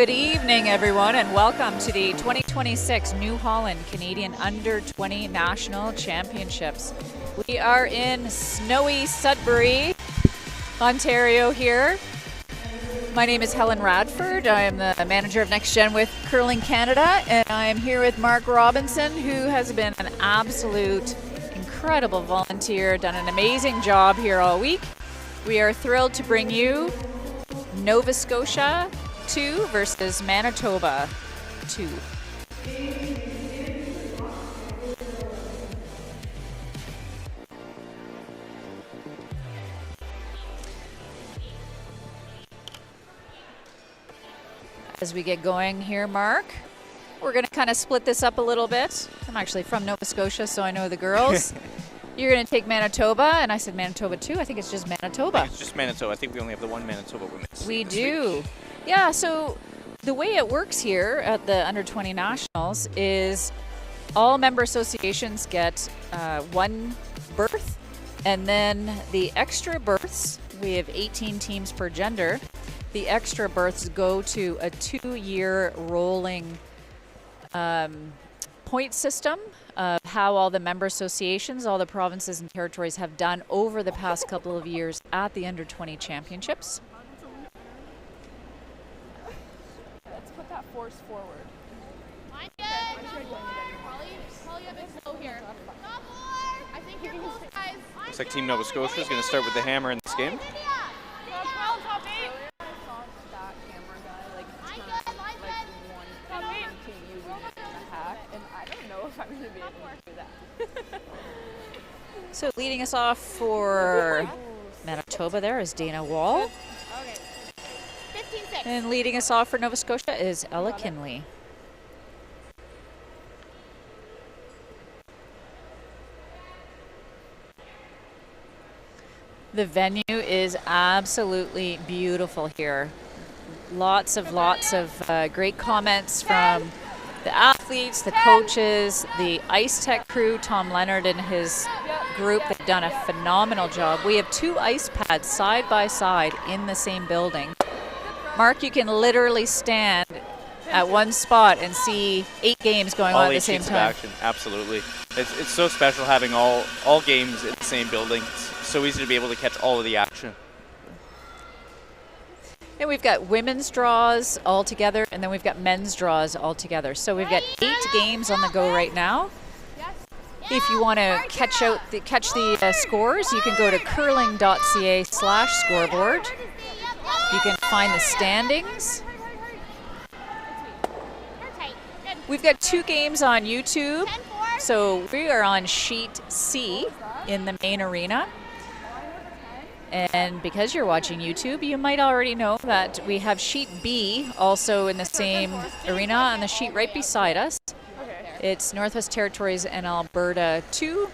Good evening, everyone, and welcome to the 2026 New Holland Canadian Under-20 National Championships. We are in snowy Sudbury, Ontario here. My name is Helen Radford. I am the manager of Next Gen with Curling Canada, and I am here with Mark Robinson, who has been an absolute incredible volunteer, done an amazing job here all week. We are thrilled to bring you Nova Scotia 2 versus Manitoba 2. As we get going here, Mark, we're going to kind of split this up a little bit. I'm actually from Nova Scotia, so I know the girls. You're going to take Manitoba, and I said Manitoba too. I think it's just Manitoba. It's just Manitoba. I think we only have the one Manitoba women's. We do. Yeah, so the way it works here at the Under-20 Nationals is all member associations get one berth, and then the extra berths, we have 18 teams per gender. The extra berths go to a 2-year rolling point system of how all the member associations, all the provinces and territories have done over the past couple of years at the Under-20 Championships. Let's put that force forward. Looks like Team Nova Scotia is going to start with the hammer in this game. So leading us off for Manitoba there is Dana Wall. And leading us off for Nova Scotia is Ella Kinley. The venue is absolutely beautiful here. Lots of great comments from the athletes, the coaches, the ice tech crew. Tom Leonard and his group have done a phenomenal job. We have 2 ice pads side by side in the same building. Mark, you can literally stand at one spot and see 8 games going on at the same time. Action. Absolutely. It's so special having all games in the same building. It's so easy to be able to catch all of the action. And we've got women's draws all together, and then we've got men's draws all together. So we've got 8 games on the go right now. If you want to catch the scores, you can go to curling.ca/scoreboard. You can find the standings. We've got 2 games on YouTube. So we are on sheet C in the main arena. And because you're watching YouTube, you might already know that we have sheet B also in the same arena on the sheet right beside us. It's Northwest Territories and Alberta 2,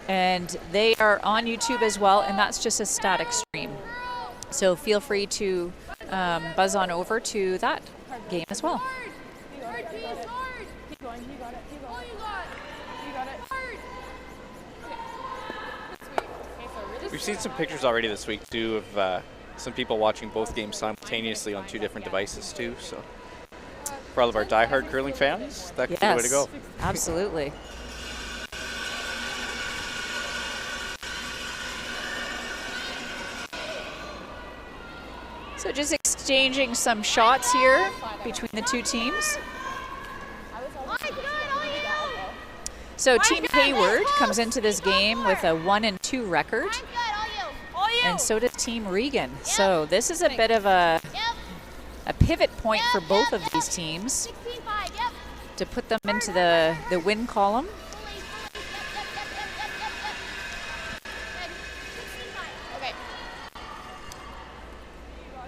and they are on YouTube as well, and that's just a static stream. So feel free to buzz on over to that game as well. We've seen some pictures already this week too of some people watching both games simultaneously on 2 different devices too. So for all of our diehard curling fans, that could be the way to go. Absolutely. So just exchanging some shots here between the 2 teams. So Team Hayward comes into this game with a 1-2 record, and so does Team Regan. So this is a bit of a pivot point for both of these teams to put them into the win column.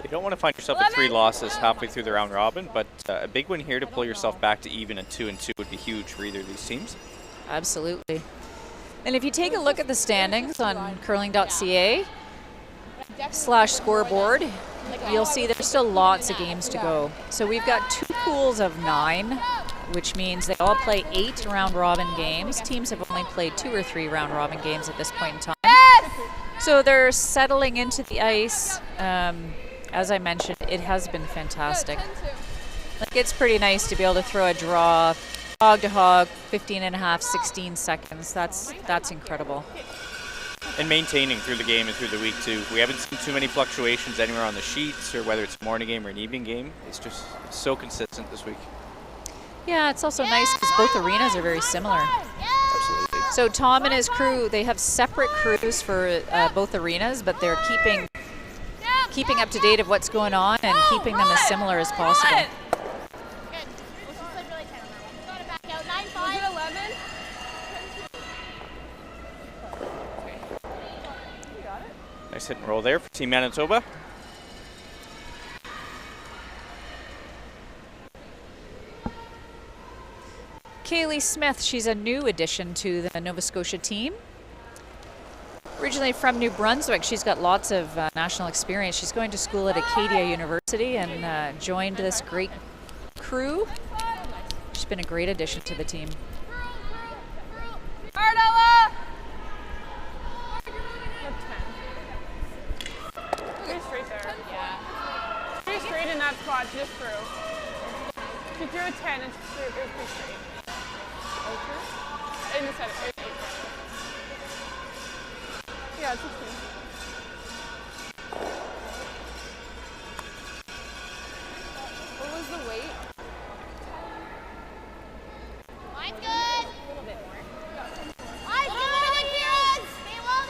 You don't want to find yourself with 3 losses halfway through the round robin, but a big win here to pull yourself back to even at 2-2 would be huge for either of these teams. Absolutely. And if you take a look at the standings on curling.ca/scoreboard, you'll see there's still lots of games to go. So we've got 2 pools of 9, which means they all play 8 round robin games. Teams have only played 2 or 3 round robin games at this point in time. So they're settling into the ice. As I mentioned, it has been fantastic. Like, it's pretty nice to be able to throw a draw hog to hog, 15.5, 16 seconds. That's incredible. And maintaining through the game and through the week too. We haven't seen too many fluctuations anywhere on the sheets, or whether it's a morning game or an evening game. It's just so consistent this week. Yeah, it's also nice because both arenas are very similar. Absolutely. So Tom and his crew, they have separate crews for both arenas, but they're keeping keeping up to date of what's going on and keeping them as similar as possible. Good. Was it 11? You got it? Nice hit and roll there for Team Manitoba. Kaylee Smith, she's a new addition to the Nova Scotia team. Originally from New Brunswick, she's got lots of national experience. She's going to school at Acadia University and joined this great crew. She's been a great addition to the team. Ardella! Pretty straight there. Yeah. Pretty straight in that spot, she just threw. She threw a 10 and it was pretty straight. In the center. Yeah, it's 16. What was the weight? Mine's good. A little bit more. Mine's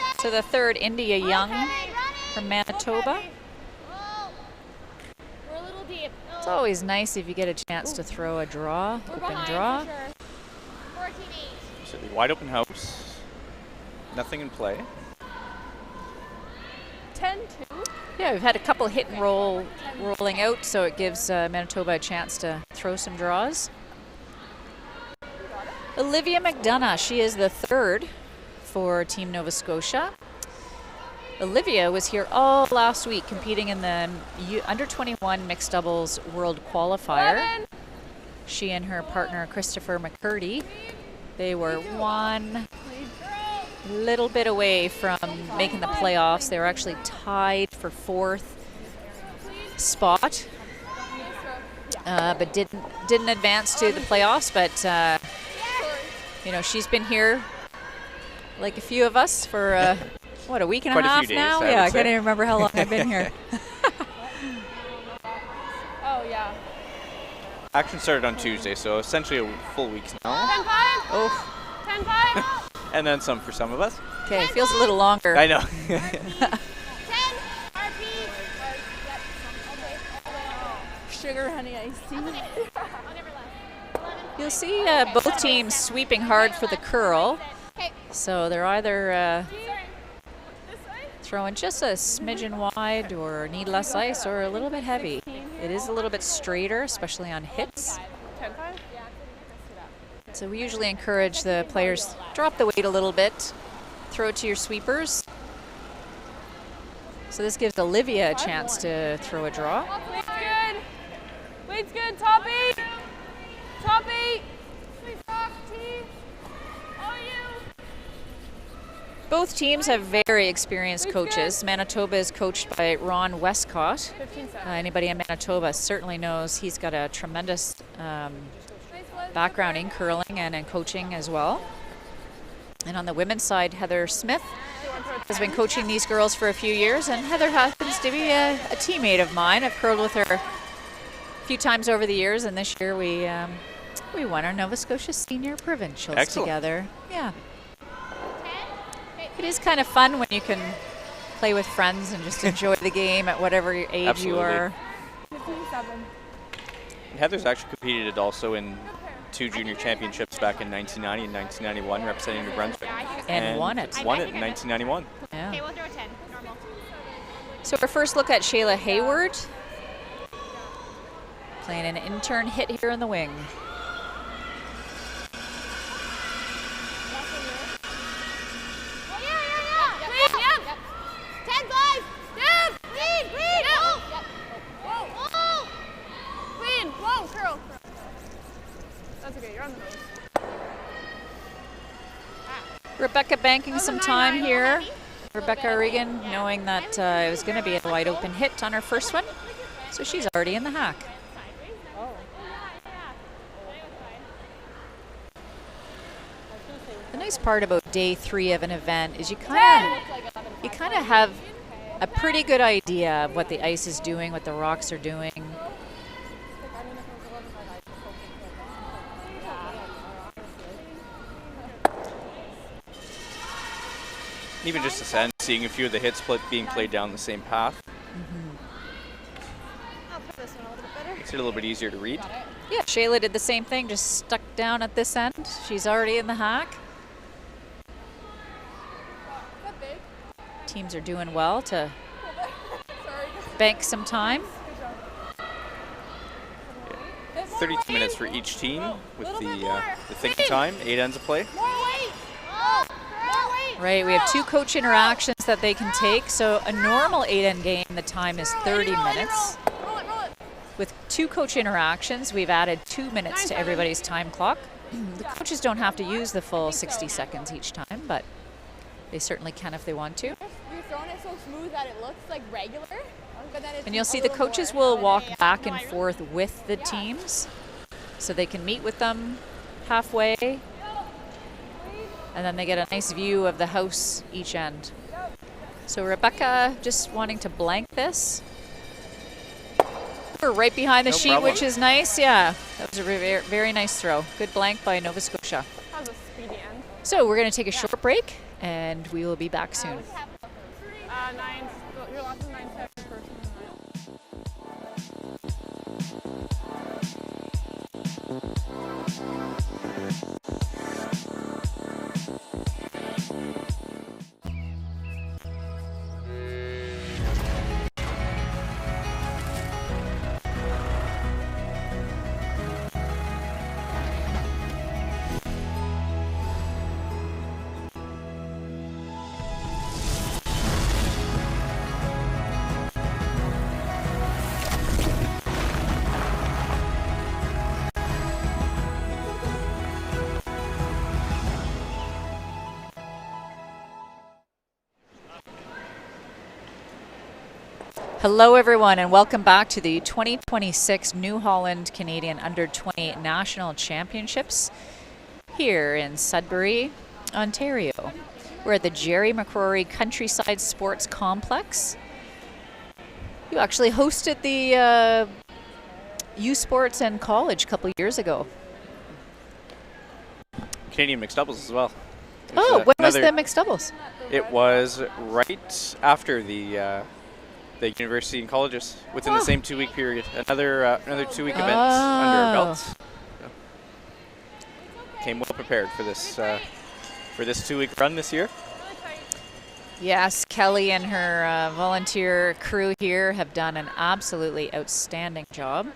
good. So the third, India Young from Manitoba. Whoa. We're a little deep. It's always nice if you get a chance to throw a draw, We're open behind draw. for sure. 14-8. So the wide open house. Nothing in play. 10-2. Yeah, we've had a couple hit and roll rolling out, so it gives Manitoba a chance to throw some draws. Olivia McDonough, she is the third for Team Nova Scotia. Olivia was here all last week competing in the under-21 mixed doubles world qualifier. She and her partner Christopher McCurdy, they were one little bit away from making the playoffs. They were actually tied for fourth spot, but didn't advance to the playoffs. But you know, she's been here like a few of us for what, a week and Quite a a half few days, now? I Yeah, I would can't say. even remember how long I've been here. Oh, yeah. Action started on Tuesday, so essentially a full week now. 10-5. Oh, 10-5. And then some for some of us. okay, feels a little longer. I know. 10. RP. Sugar, honey, iced tea. I'll never left. You'll see both teams sweeping hard for the curl. Okay. So they're either throwing just a smidgen wide or need less ice or a little bit heavy. It is a little bit straighter, especially on hits. 10-5? So we usually encourage the players drop the weight a little bit, throw it to your sweepers. So this gives Olivia a chance to throw a draw. Weight's good. Weight's good. Top 8. Top 8. Both teams have very experienced coaches. Manitoba is coached by Ron Westcott. 15-7. Anybody in Manitoba certainly knows he's got a tremendous background in curling and in coaching as well. And on the women's side, Heather Smith has been coaching these girls for a few years, and Heather happens to be a teammate of mine. I've curled with her a few times over the years, and this year we won our Nova Scotia Senior Provincials Excellent. together. Yeah. It is kind of fun when you can play with friends and just enjoy the game at whatever age you Absolutely. are. 15-7. Heather's actually competed also in 2 junior championships back in 1990 and 1991, representing New Brunswick. And won it. Won it in 1991. Yeah. Okay, we'll throw a 10. Normal. So our first look at Shayla Hayward. Playing an intern hit here in the wing. Oh, yeah. Clean, yep. 10-5. Yep. Clean. Whoa. Yep. Whoa. Clean. Whoa, curl. That's okay. You're on the nose. Rebecca banking some time here. Rebecca Regan knowing that it was going to be a wide open hit on her first one. So she's already in the hack. The nice part about day 3 of an event is you kind of have a pretty good idea of what the ice is doing, what the rocks are doing. Even just a sense, seeing a few of the hits being played down the same path. It's a little bit easier to read. Yeah, Shayla did the same thing, just stuck down at this end. She's already in the hack. Teams are doing well to bank some time. 32 minutes for each team with the thinking time, 8 ends of play. Right, we have 2 coach interactions that they can take. So a normal 8-end game, the time is 30 minutes. With 2 coach interactions, we've added 2 minutes to everybody's time clock. The coaches don't have to use the full 60 seconds each time, but they certainly can if they want to. You're throwing it so smooth that it looks like regular. But then it's And you'll see the coaches will walk back and forth with the teams, so they can meet with them halfway, and then they get a nice view of the house each end. So Rebecca just wanting to blank this. We're right behind the sheet, which is nice. Yeah, that was a very, very nice throw. Good blank by Nova Scotia. That was a speedy end. So we're going to take a short break, and we will be back soon. 9. Your last is 9-7. First Hello, everyone, and welcome back to the 2026 New Holland Canadian Under-20 National Championships here in Sudbury, Ontario. We're at the Jerry McCrory Countryside Sports Complex. You actually hosted the U Sports and College a couple years ago. Canadian mixed doubles as well. Oh, when was the mixed doubles? It was right after the university and colleges, within the same 2-week period. Another 2-week event under our belts. So, came well prepared for this 2-week run this year. Yes, Kelly and her volunteer crew here have done an absolutely outstanding job.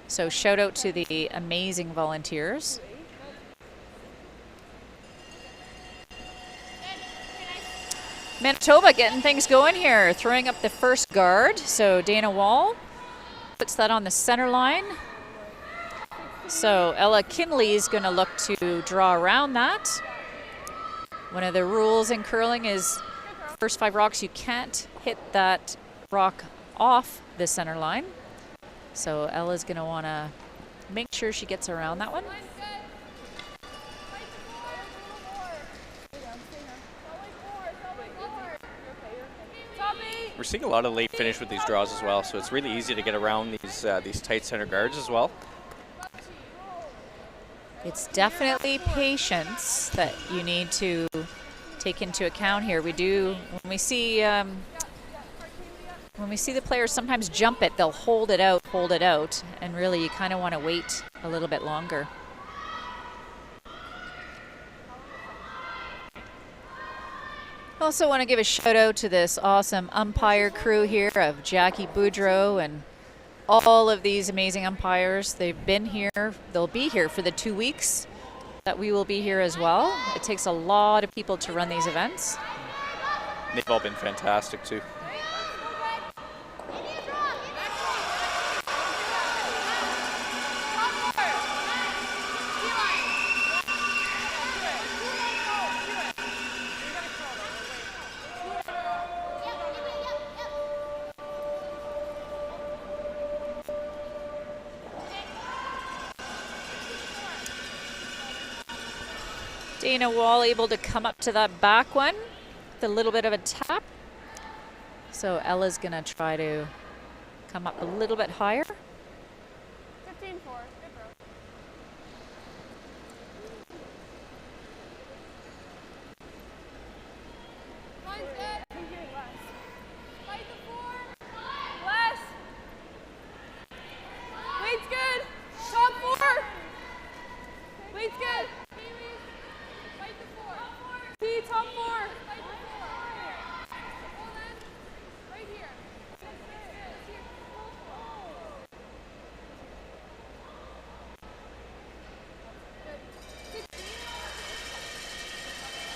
So shout out to the amazing volunteers. Manitoba getting things going here, throwing up the first guard. So Dana Wall puts that on the center line. So Ella Kinley is going to look to draw around that. One of the rules in curling is first 5 rocks, you can't hit that rock off the center line. So Ella's going to want to make sure she gets around that one. We're seeing a lot of late finish with these draws as well, so it's really easy to get around these tight center guards as well. It's definitely patience that you need to take into account here. We do, when we see the players sometimes jump it, they'll hold it out, and really you kind of want to wait a little bit longer. Also want to give a shout out to this awesome umpire crew here of Jackie Boudreau and all of these amazing umpires. They've been here, they'll be here for the 2 weeks that we will be here as well. It takes a lot of people to run these events. They've all been fantastic too. Dana Wall able to come up to that back one with a little bit of a tap. So Ella's gonna try to come up a little bit higher. 15-4, good throw.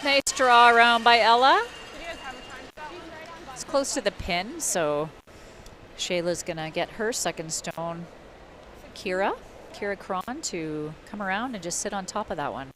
Nice draw around by Ella. Did you guys have a time stop? It's close to the pin, so Shayla's gonna get her second stone. Kira Cron to come around and just sit on top of that one.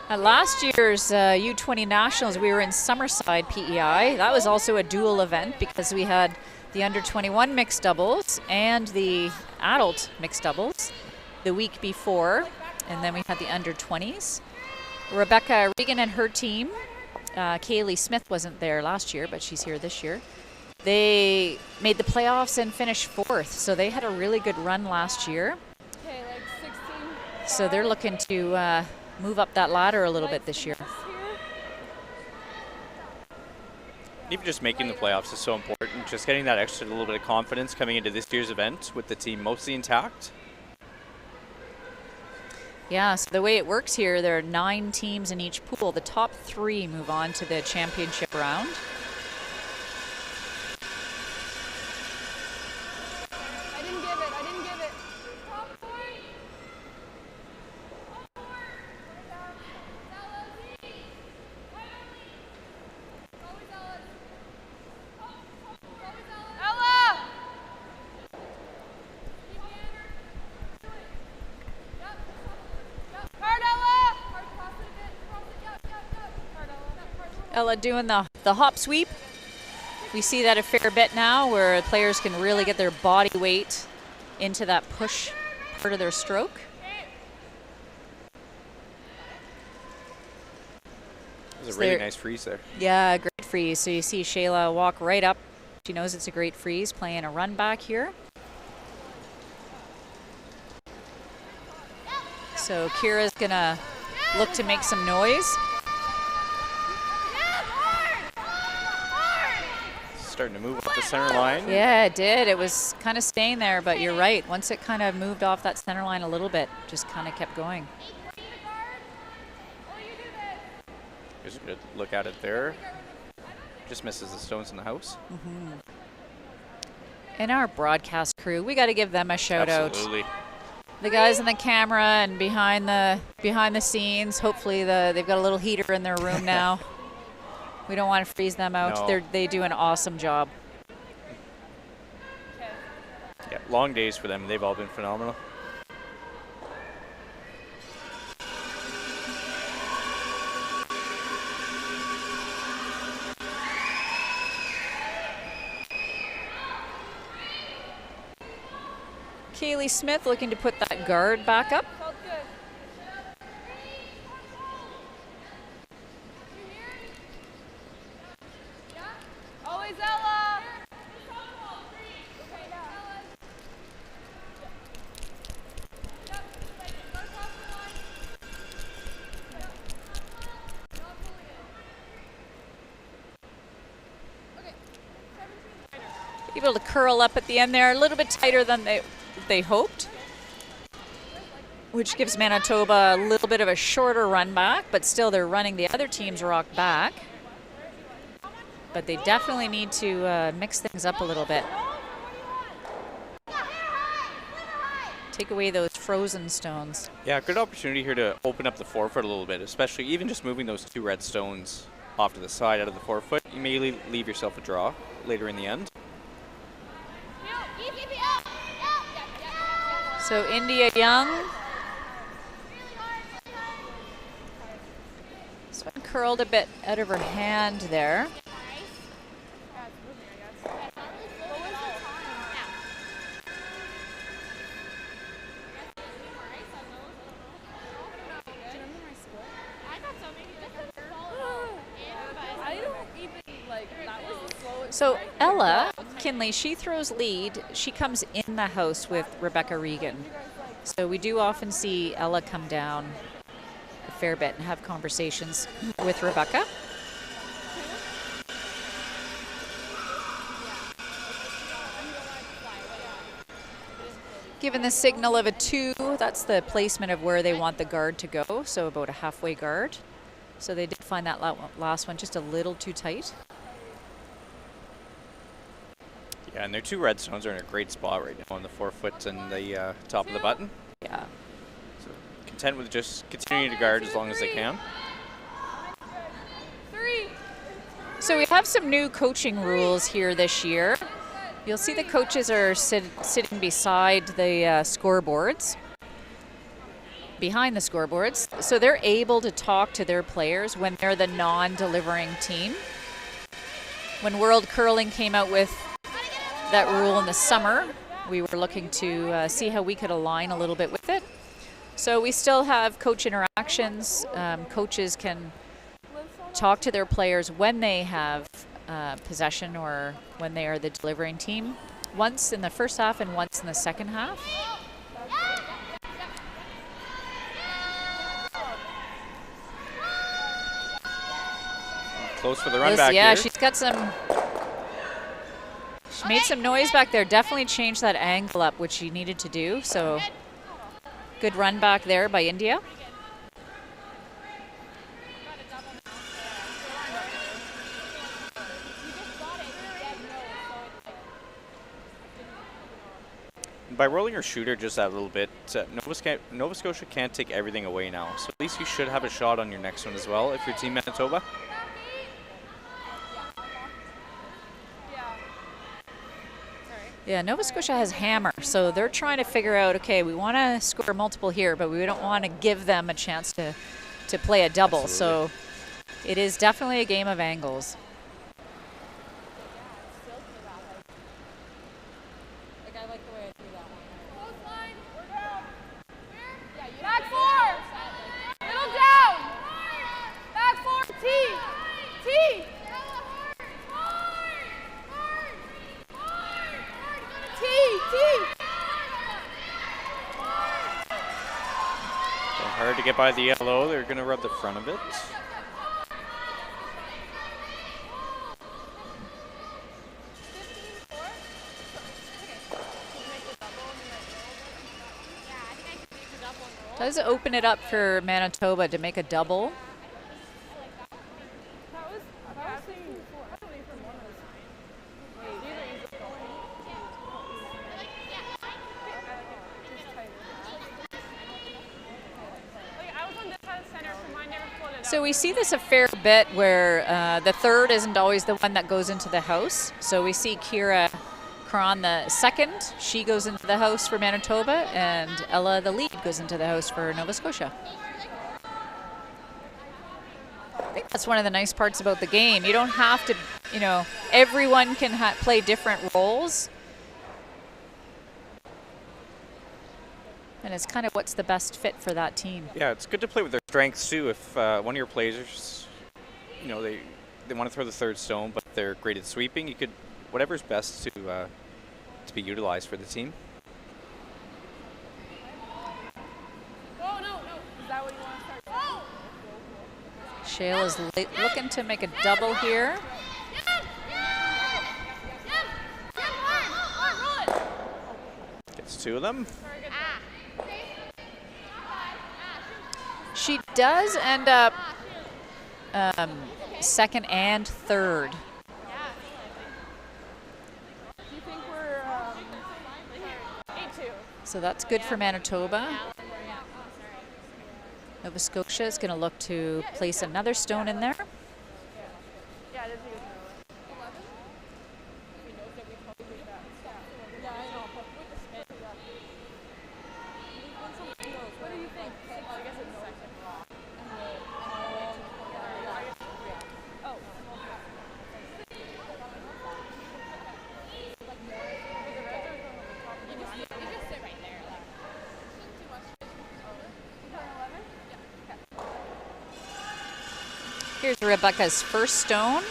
At last year's U-20 Nationals, we were in Summerside, PEI. That was also a dual event because we had the under-21 mixed doubles and the adult mixed doubles the week before, and then we had the under-20s. Rebecca Regan and her team, Kaylee Smith wasn't there last year, but she's here this year. They made the playoffs and finished 4th, so they had a really good run last year. Okay, like 16. So they're looking to move up that ladder a little bit this year. Even just making the playoffs is so important. Just getting that extra little bit of confidence coming into this year's event with the team mostly intact. Yeah, so the way it works here, there are 9 teams in each pool. The top 3 move on to the championship round. I didn't give it. I didn't give it. Ella! Hard, Ella! Ella doing the hop sweep. We see that a fair bit now where players can really get their body weight into that push part of their stroke. It was a really nice freeze there. Yeah, great freeze. So you see Shayla walk right up. She knows it's a great freeze, playing a run back here. So Kira's gonna look to make some noise. Starting to move up the center line. Yeah, it did. It was kind of staying there, but you're right. Once it kind of moved off that center line a little bit, just kind of kept going. Here's a good look at it there. Just misses the stones in the house. Mm-hmm. And our broadcast crew, we got to give them a shout Absolutely. out. The guys on the camera and behind the scenes. Hopefully they've got a little heater in their room now. We don't want to freeze them out. No. They do an awesome job. Yeah, long days for them. They've all been phenomenal. Kaylee Smith looking to put that guard back up. Felt good. Always Ella. Able to curl up at the end there, a little bit tighter than they hoped, which gives Manitoba a little bit of a shorter run back, but still they're running the other team's rock back. But they definitely need to mix things up a little bit. Take away those frozen stones. Yeah, good opportunity here to open up the forefoot a little bit, especially even just moving those 2 red stones off to the side out of the forefoot. You may leave yourself a draw later in the end. So India Young. This one curled a bit out of her hand there. So Ella Kinley, she throws lead. She comes in the house with Rebecca Regan. So we do often see Ella come down a fair bit and have conversations with Rebecca. Given the signal of a 2, that's the placement of where they want the guard to go, so about a halfway guard. So they did find that last one just a little too tight. Yeah, and their 2 red stones are in a great spot right now on the forefoot and the top of the button. Yeah. So content with just continuing to guard as long as they can. So we have some new coaching rules here this year. You'll see the coaches are sitting beside the scoreboards, behind the scoreboards. So they're able to talk to their players when they're the non-delivering team. When World Curling came out with that rule in the summer, we were looking to see how we could align a little bit with it. So we still have coach interactions. Coaches can talk to their players when they have possession or when they are the delivering team, once in the first half and once in the second half. Close for the run back Yeah, here. she's got some. She made some noise back there. Definitely changed that angle up, which she needed to do. So good run back there by India. By rolling her shooter just that little bit, Nova Scotia can't take everything away now. So at least you should have a shot on your next one as well if you're Team Manitoba. Yeah, Nova Scotia has hammer, so they're trying to figure out, okay, we want to score multiple here, but we don't want to give them a chance to play a double. Absolutely. So it is definitely a game of angles. Back 4. Middle down. Back 4. T. T. T. Hard to get by the yellow. They're going to rub the front of it. Does open it up for Manitoba to make a double. So we see this a fair bit where the third isn't always the one that goes into the house. So we see Kira Cron the second, she goes into the house for Manitoba, and Ella the lead goes into the house for Nova Scotia. I think that's one of the nice parts about the game. You don't have to, you know, everyone can play different roles. And it's kind of what's the best fit for that team. Yeah, it's good to play with their strengths too. If one of your players, you know, they want to throw the third stone, but they're great at sweeping, you could, whatever's best to be utilized for the team. Oh, no. Is that what you want to start? Shale is looking to make a double here. Gets 2 of them. She does end up second and third. Do you think we're 8-2? So that's good for Manitoba. Nova Scotia is going to look to place another stone in there. Yeah, that's a good move. 11? He knows that we probably did that. Yeah, I know. But with the spin, what do you think? I guess it's second. Oh. You just sit right there. Here's Rebecca's first stone.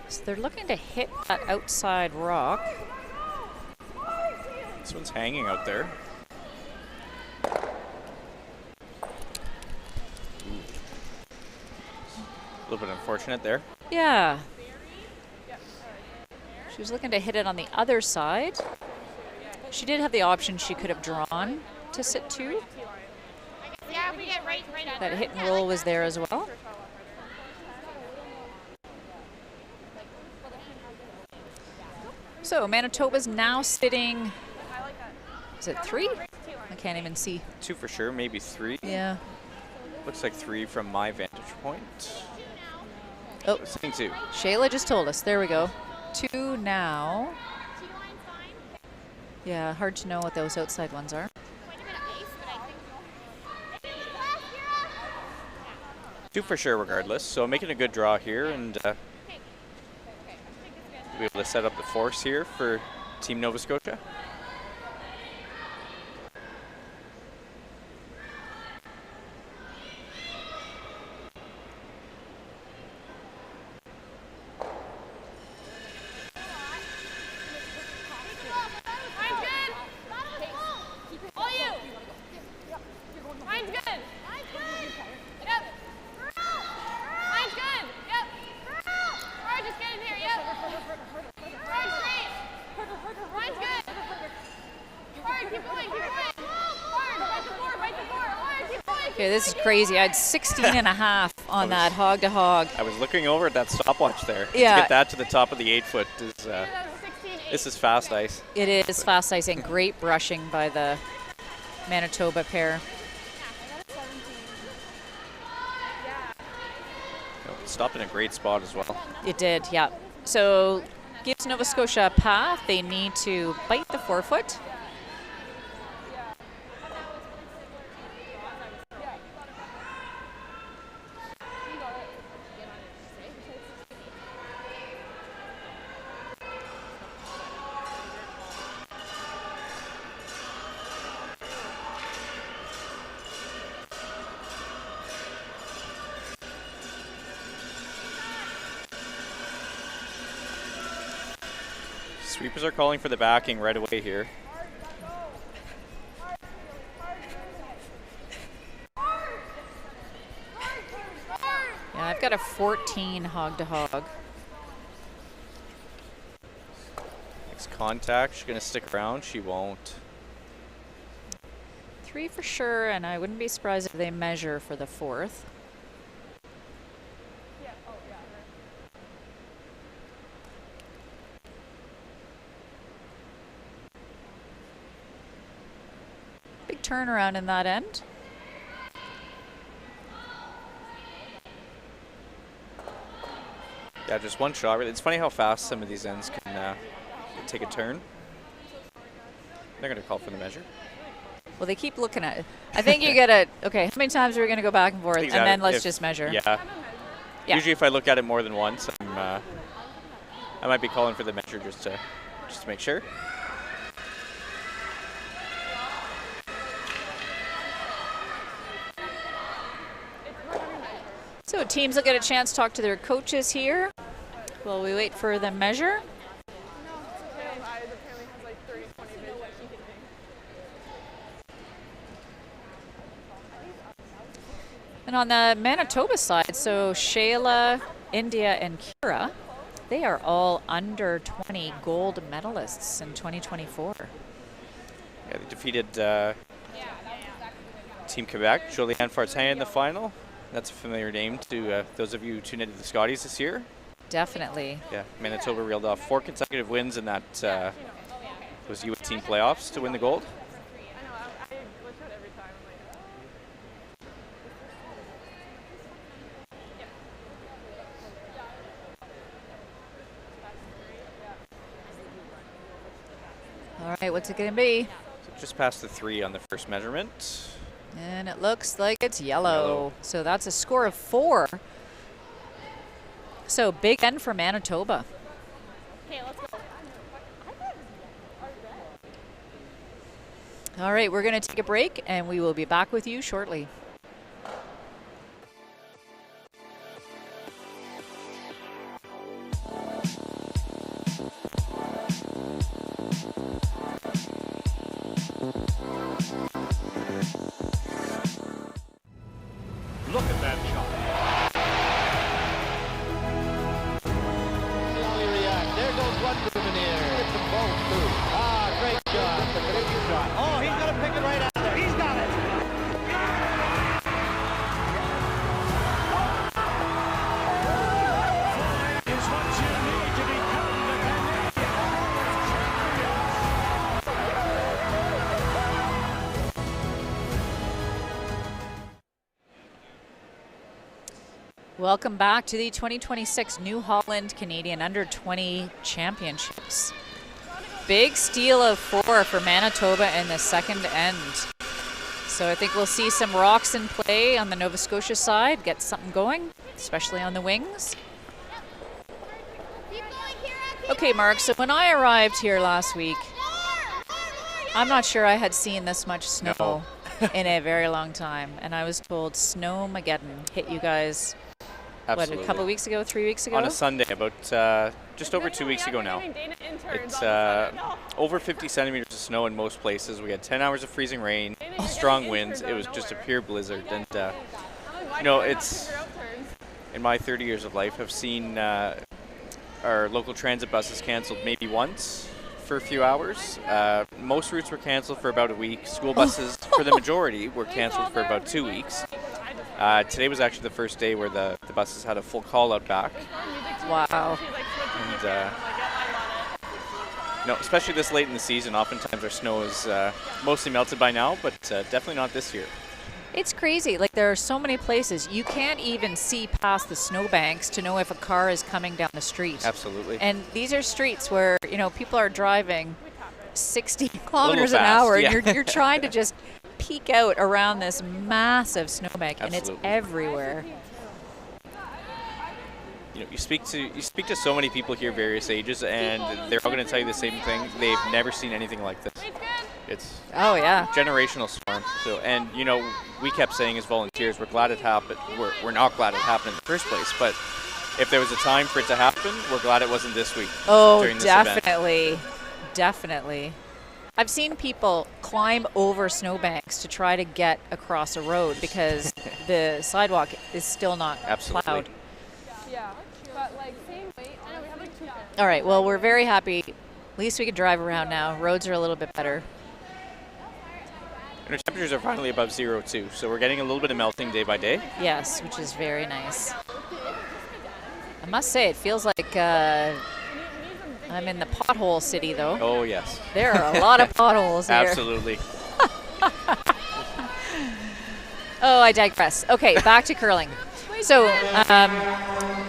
So they're looking to hit that outside rock. This one's hanging out there. A little bit unfortunate there. Yeah. She was looking to hit it on the other side. She did have the option she could have drawn to sit 2. Yeah, we get right up. That hit and roll was there as well. So Manitoba's now sitting, is it 3? I can't even see. 2 for sure, maybe 3. Yeah. Looks like 3 from my vantage point. Oh, Sitting 2. Shayla just told us. There we go. 2 now. Yeah, hard to know what those outside ones are. 2 for sure regardless. So making a good draw here and be able to set up the force here for Team Nova Scotia. Okay, this is crazy. I had 16 and a half on that hog to hog. I was looking over at that stopwatch there. Yeah. To get that to the top of the 8-foot is this is fast ice. It is fast ice and great brushing by the Manitoba pair. Stopped in a great spot as well. It did, yeah. So gives Nova Scotia a path. They need to bite the 4-foot. Sweepers are calling for the backing right away here. Yeah, I've got a 14 hog to hog. Next contact, she's gonna stick around, she won't. 3 for sure, and I wouldn't be surprised if they measure for the 4th. Big turnaround in that end. Yeah, just one shot. It's funny how fast some of these ends can take a turn. They're going to call for the measure. Well, they keep looking at it. I think you get a, okay, how many times are we going to go back and forth? Exactly. And then let's just measure. Yeah. Usually if I look at it more than once, I might be calling for the measure just to make sure. So teams will get a chance to talk to their coaches here while we wait for the measure. And on the Manitoba side, so Shayla, India, and Kira, they are all under 20 gold medalists in 2024. Yeah, they defeated Team Quebec, Julianne Fartin in the final. That's a familiar name to those of you who tuned into the Scotties this year. Definitely. Yeah, Manitoba reeled off 4 consecutive wins in that those U-18 playoffs to win the gold. All right, what's it going to be? So just past the 3 on the first measurement. And it looks like it's yellow. So that's a score of 4. So big end for Manitoba. Okay, let's go. All right, we're going to take a break and we will be back with you shortly. Look at that shot. See how he reacts. There goes one souvenir. Hits them both, too. Ah, great job. Welcome back to the 2026 New Holland Canadian Under-20 Championships. Big steal of 4 for Manitoba in the second end. So I think we'll see some rocks in play on the Nova Scotia side, get something going, especially on the wings. Okay, Mark, so when I arrived here last week, I'm not sure I had seen this much snow in a very long time. And I was told Snowmageddon hit you guys, Absolutely. what, a couple weeks ago, 3 weeks ago? On a Sunday, about just over 2 weeks ago now. It's over 50 centimeters of snow in most places. We had 10 hours of freezing rain, strong winds. It was just a pure blizzard. And, you know, it's, in my 30 years of life, I've seen our local transit buses canceled maybe once for a few hours. Most routes were canceled for about a week. School buses, for the majority, were canceled for about 2 weeks. Today was actually the first day where the buses had a full call-out back. Wow. And, no, especially this late in the season, oftentimes our snow is mostly melted by now, but definitely not this year. It's crazy. Like, there are so many places you can't even see past the snowbanks to know if a car is coming down the street. Absolutely. And these are streets where, you know, people are driving 60 kilometers an fast, hour, yeah. and you're trying to just peek out around this massive snowbank, and it's Absolutely. everywhere. You know, you speak to so many people here, various ages, and they're all going to tell you the same thing. They've never seen anything like this. It's Oh, yeah. generational storm. So, and you know, we kept saying as volunteers, we're glad it happened. We're not glad it happened in the first place, but if there was a time for it to happen, we're glad it wasn't this week. Oh, during this event. definitely. Definitely. I've seen people climb over snowbanks to try to get across a road because the sidewalk is still not Absolutely. plowed. Yeah, but like same weight. I know we have like 2 cars. All right, well, we're very happy. At least we can drive around now. Roads are a little bit better. And our temperatures are finally above 0 too, so we're getting a little bit of melting day by day. Yes, which is very nice. I must say, it feels like I'm in the pothole city, though. Oh yes, There are a lot of potholes here. absolutely. Oh, I digress. Okay, back to curling. So,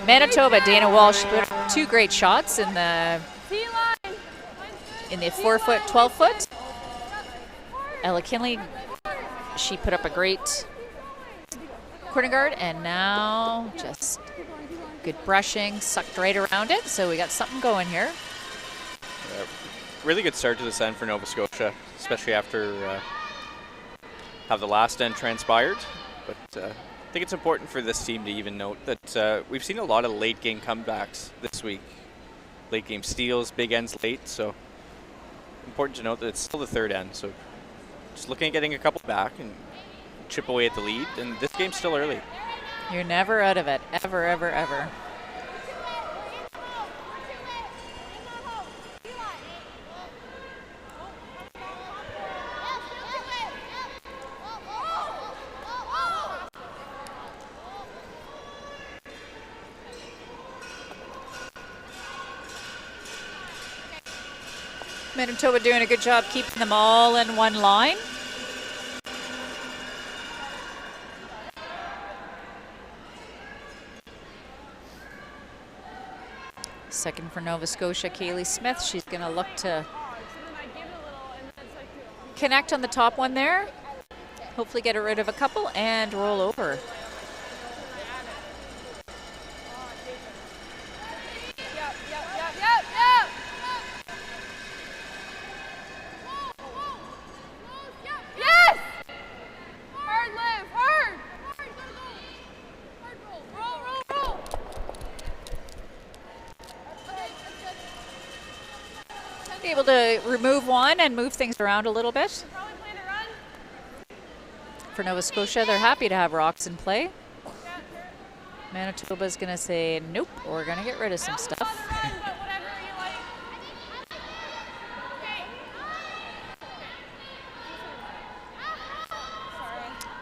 Manitoba, Dana Walsh put up 2 great shots in the 4-foot, 12-foot. Ella Kinley, she put up a great corner guard, and now just good brushing, sucked right around it. So we got something going here. Really good start to this end for Nova Scotia, especially after how the last end transpired. But I think it's important for this team to even note that we've seen a lot of late game comebacks this week. Late game steals, big ends late, so important to note that it's still the third end. So just looking at getting a couple back and chip away at the lead, and this game's still early. You're never out of it, ever, ever, ever. Manitoba doing a good job keeping them all in one line. Second for Nova Scotia, Kaylee Smith. She's going to look to connect on the top one there. Hopefully get rid of a couple and roll over. Able to remove one and move things around a little bit. For Nova Scotia, they're happy to have rocks in play. Manitoba's going to say, nope, we're going to get rid of some stuff.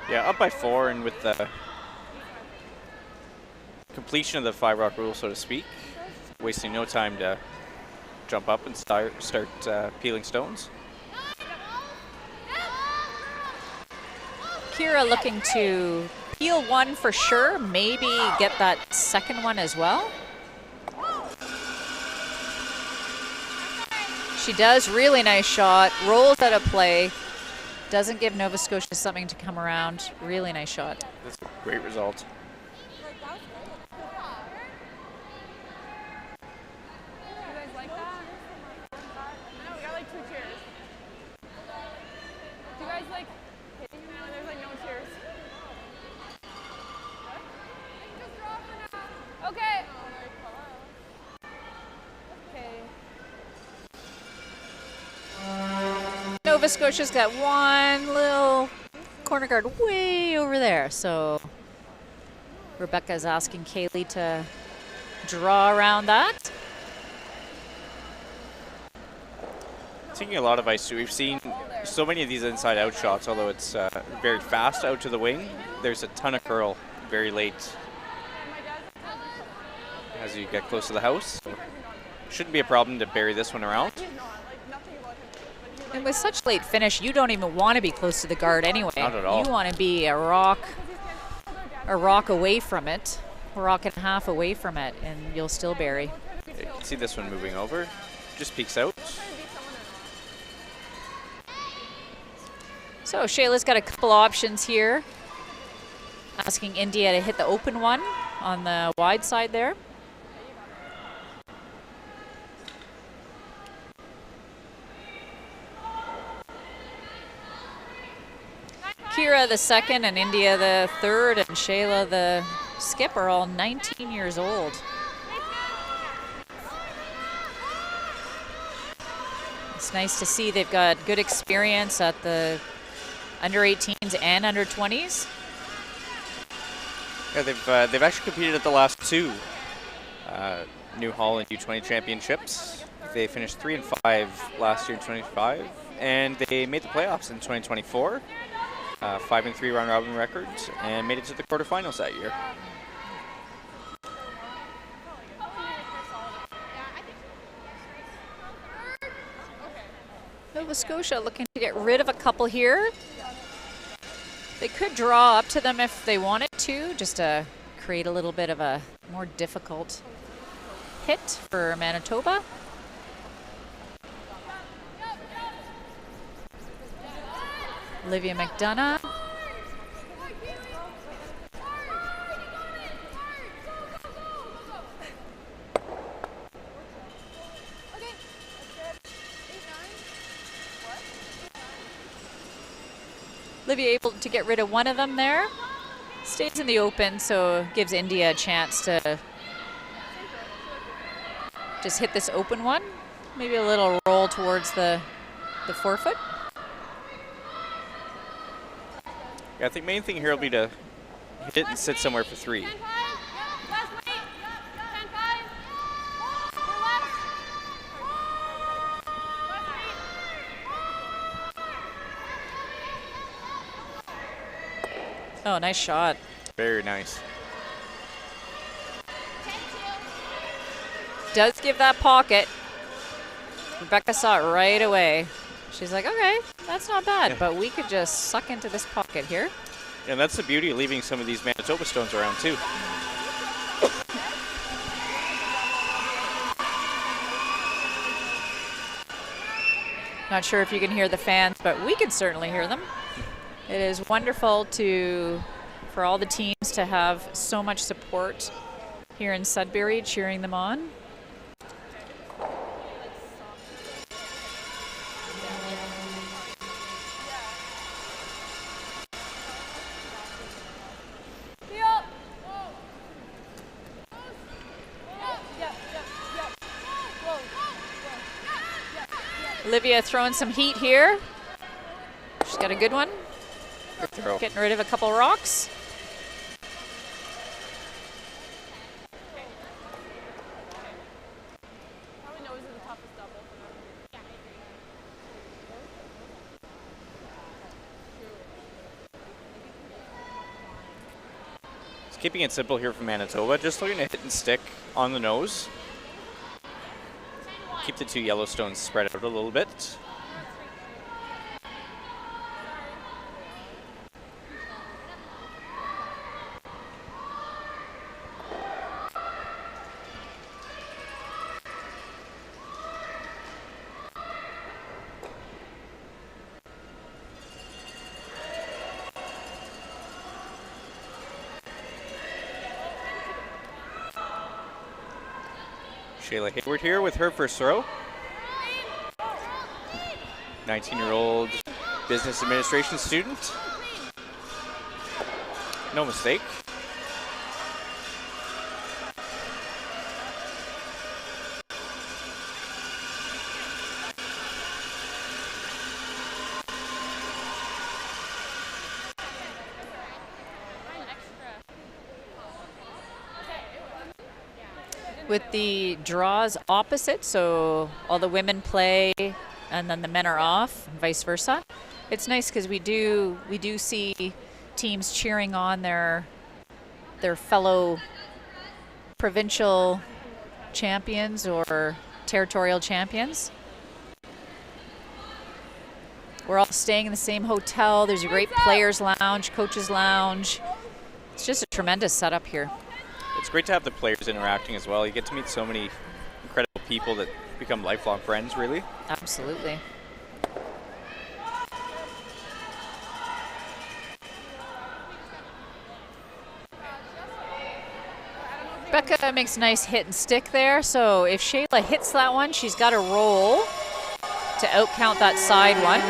Yeah, up by 4, and with the completion of the 5-rock rule, so to speak, wasting no time to jump up and start peeling stones. Kira looking to peel one for sure, maybe get that second one as well. She does, really nice shot, rolls out of play, doesn't give Nova Scotia something to come around. Really nice shot. That's a great result. Nova Scotia's got one little corner guard way over there, so Rebecca's asking Kaylee to draw around that. Taking a lot of ice too. We've seen so many of these inside out shots, although it's very fast out to the wing. There's a ton of curl very late as you get close to the house. So shouldn't be a problem to bury this one around. And with such late finish, you don't even want to be close to the guard anyway. Not at all. You want to be a rock away from it, a rock and a half away from it, and you'll still bury. You can see this one moving over, just peeks out. So Shayla's got a couple options here. Asking India to hit the open one on the wide side there. Kira the second and India the third and Shayla the skip are all 19 years old. It's nice to see they've got good experience at the under 18s and under 20s. Yeah, they've actually competed at the last two New Holland U-20 championships. They finished 3 and 5 last year in 25, and they made the playoffs in 2024. 5 and 3 round robin records, and made it to the quarterfinals that year. Nova Scotia looking to get rid of a couple here. They could draw up to them if they wanted to, just to create a little bit of a more difficult hit for Manitoba. Olivia McDonough. Olivia able to get rid of one of them there. Stays in the open, so gives India a chance to just hit this open one. Maybe a little roll towards the forefoot. Yeah, I think main thing here will be to hit it and sit somewhere for 3. Oh, nice shot. Very nice. Does give that pocket. Rebecca saw it right away. She's like, okay, that's not bad, but we could just suck into this pocket here. And that's the beauty of leaving some of these Manitoba stones around too. Not sure if you can hear the fans, but we can certainly hear them. It is wonderful for all the teams to have so much support here in Sudbury cheering them on. Olivia throwing some heat here. She's got a good one. Getting rid of a couple rocks. Just keeping it simple here from Manitoba. Just looking to hit and stick on the nose. Keep the two yellow stones spread out a little bit. Shayla Hayward here with her first throw. 19-year-old business administration student. No mistake. With the draws opposite, so all the women play and then the men are off, and vice versa. It's nice because we do see teams cheering on their fellow provincial champions or territorial champions. We're all staying in the same hotel. There's a great players' lounge, coaches' lounge. It's just a tremendous setup here. It's great to have the players interacting as well. You get to meet so many incredible people that become lifelong friends, really. Absolutely. Rebecca makes a nice hit and stick there. So if Shayla hits that one, she's got to roll to outcount that side one.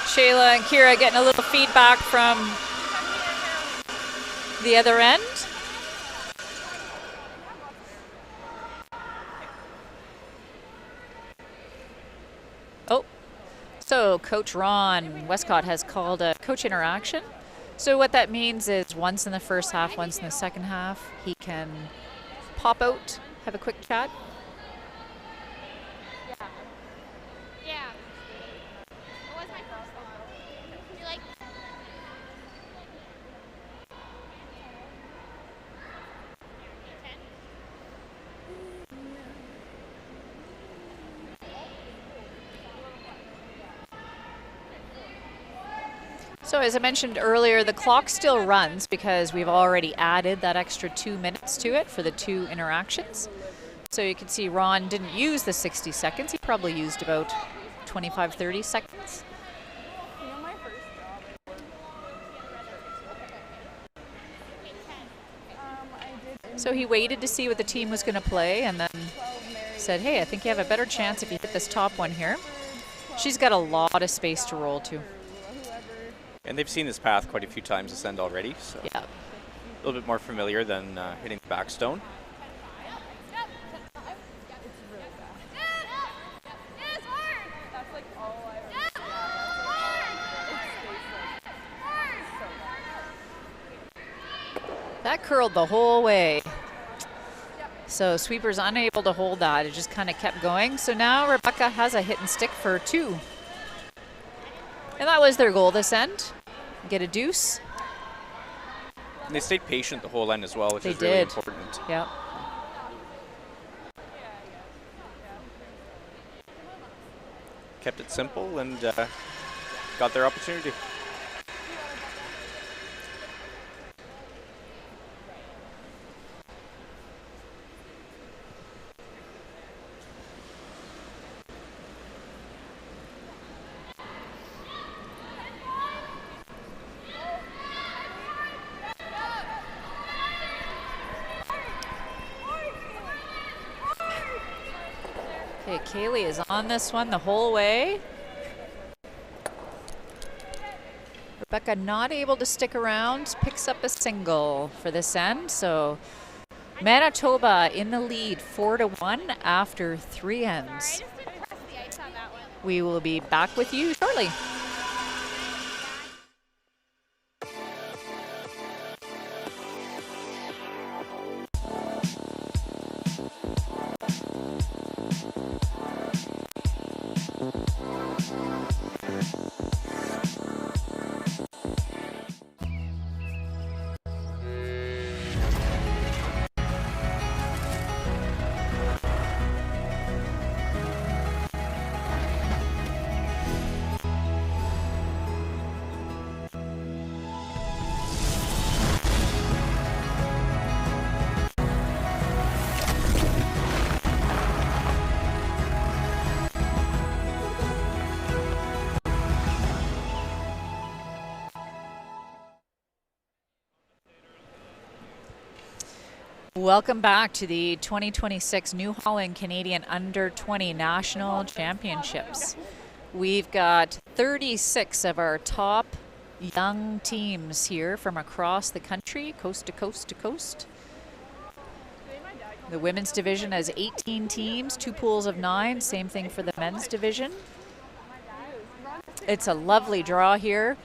Shayla and Kira getting a little feedback from the other end. Oh, so Coach Ron Westcott has called a coach interaction. So what that means is once in the first half, once in the second half, he can pop out, have a quick chat. So as I mentioned earlier, the clock still runs because we've already added that extra 2 minutes to it for the 2 interactions. So you can see Ron didn't use the 60 seconds. He probably used about 25, 30 seconds. So he waited to see what the team was going to play and then said, hey, I think you have a better chance if you hit this top one here. She's got a lot of space to roll to. And they've seen this path quite a few times ascend already, so yeah, a little bit more familiar than hitting the back stone. That curled the whole way. So sweeper's unable to hold that. It just kind of kept going. So now Rebecca has a hit and stick for 2. And that was their goal this end. Get a deuce. And they stayed patient the whole end as well, which is really really important. Yeah. Kept it simple and got their opportunity. Okay, Kaylee is on this one the whole way. Rebecca not able to stick around, picks up a single for this end. So Manitoba in the lead 4-1 after 3 ends. We will be back with you shortly. Welcome back to the 2026 New Holland Canadian Under-20 National Championships. We've got 36 of our top young teams here from across the country, coast to coast to coast. The women's division has 18 teams, 2 pools of 9. Same thing for the men's division. It's a lovely draw here.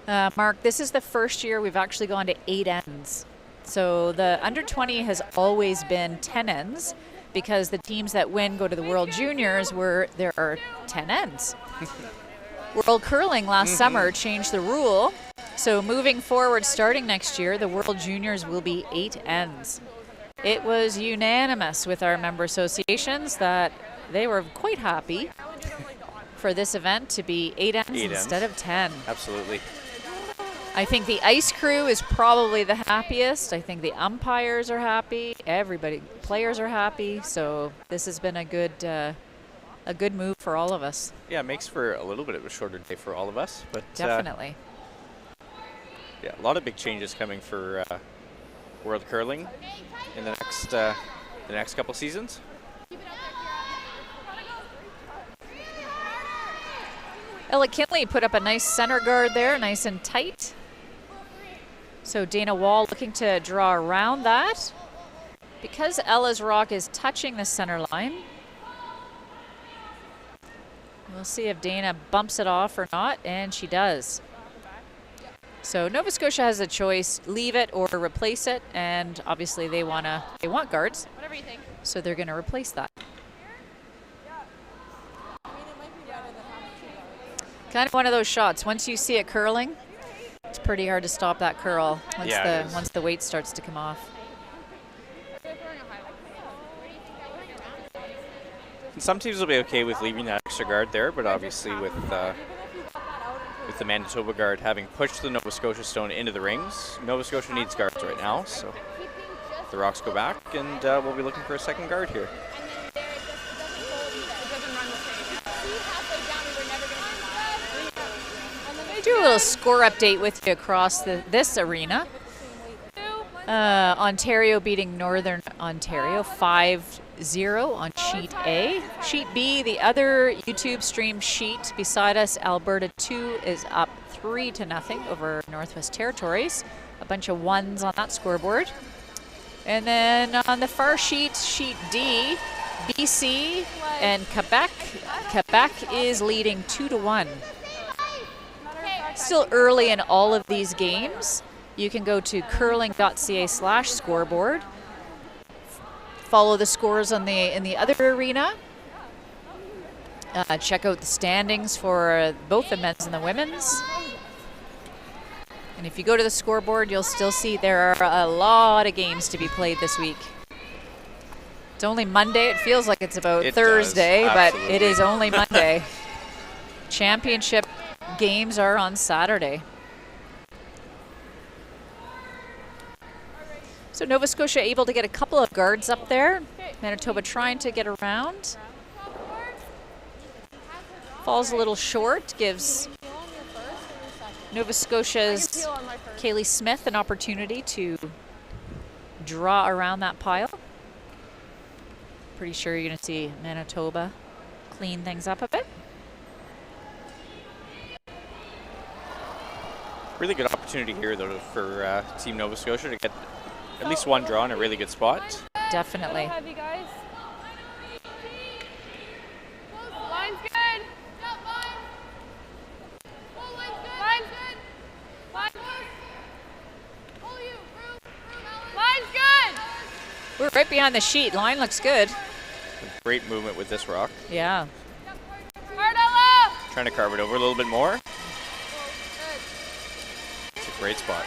Mark, this is the first year we've actually gone to 8 ends. So the under-20 has always been 10 ends because the teams that win go to the World Juniors where there are 10 ends. World Curling last summer changed the rule. So moving forward, starting next year, the World Juniors will be 8 ends. It was unanimous with our member associations that they were quite happy for this event to be 8 ends instead of 10. Absolutely. I think the ice crew is probably the happiest. I think the umpires are happy. Everybody, players are happy. So this has been a good move for all of us. Yeah, it makes for a little bit of a shorter day for all of us, but definitely. Yeah, a lot of big changes coming for World Curling in the next couple seasons. Ella Kinley put up a nice center guard there, nice and tight. So Dana Wall looking to draw around that. Because Ella's rock is touching the center line, we'll see if Dana bumps it off or not, and she does. So Nova Scotia has a choice, leave it or replace it, and obviously they want guards. Whatever you think. So they're going to replace that. Kind of one of those shots. Once you see it curling, it's pretty hard to stop that curl once the weight starts to come off. And some teams will be okay with leaving that extra guard there, but obviously with the Manitoba guard having pushed the Nova Scotia stone into the rings, Nova Scotia needs guards right now, so the rocks go back, and we'll be looking for a second guard here. Do a little score update with you across this arena. Ontario beating Northern Ontario 5-0 on sheet A. Sheet B, the other YouTube stream sheet beside us, Alberta 2 is up 3-0 over Northwest Territories. A bunch of ones on that scoreboard. And then on the far sheet, sheet D, BC and Quebec. Quebec is leading 2-1. Still early in all of these games. You can go to curling.ca/scoreboard. Follow the scores in the other arena. Check out the standings for both the men's and the women's. And if you go to the scoreboard, you'll still see there are a lot of games to be played this week. It's only Monday. It feels like it's about Thursday, but it is only Monday. Championship games are on Saturday. So Nova Scotia able to get a couple of guards up there. Manitoba trying to get around. Falls a little short, gives Nova Scotia's Kaylee Smith an opportunity to draw around that pile. Pretty sure you're going to see Manitoba clean things up a bit. Really good opportunity here, though, for Team Nova Scotia to get at least one draw in a really good spot. Definitely. Heavy, guys. Line's good. Line's good. Line's good. We're right behind the sheet. Line looks good. Great movement with this rock. Yeah. Trying to carve it over a little bit more. Great spot.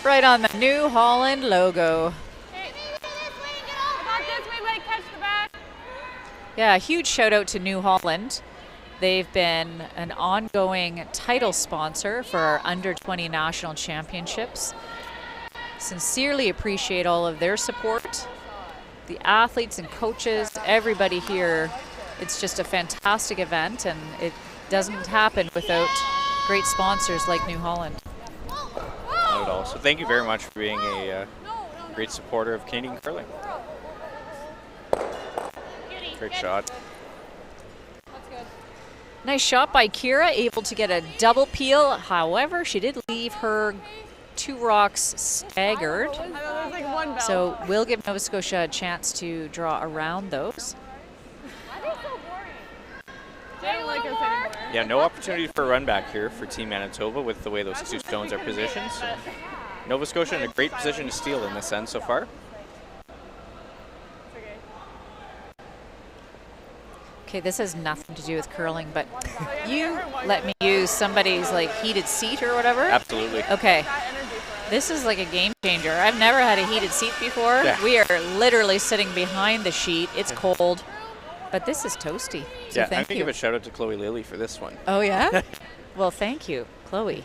Right on the New Holland logo. Yeah, a huge shout out to New Holland. They've been an ongoing title sponsor for our Under-20 National Championships. Sincerely appreciate all of their support. The athletes and coaches, everybody here. It's just a fantastic event, and it doesn't happen without great sponsors like New Holland. Not at all. So thank you very much for being a great supporter of Canadian curling. Great shot. Nice shot by Kira, able to get a double peel. However, she did leave her 2 rocks staggered. So we'll give Nova Scotia a chance to draw around those. Yeah, no opportunity for a run back here for Team Manitoba with the way those 2 stones are positioned. So Nova Scotia in a great position to steal in this end so far. Okay, this has nothing to do with curling, but you let me use somebody's like heated seat or whatever. Absolutely. Okay. This is like a game changer. I've never had a heated seat before. Yeah. We are literally sitting behind the sheet. It's cold, but this is toasty. So Yeah, I'm thank going to you. give a shout out to Chloe Lilly for this one. Oh, yeah? Well, thank you, Chloe.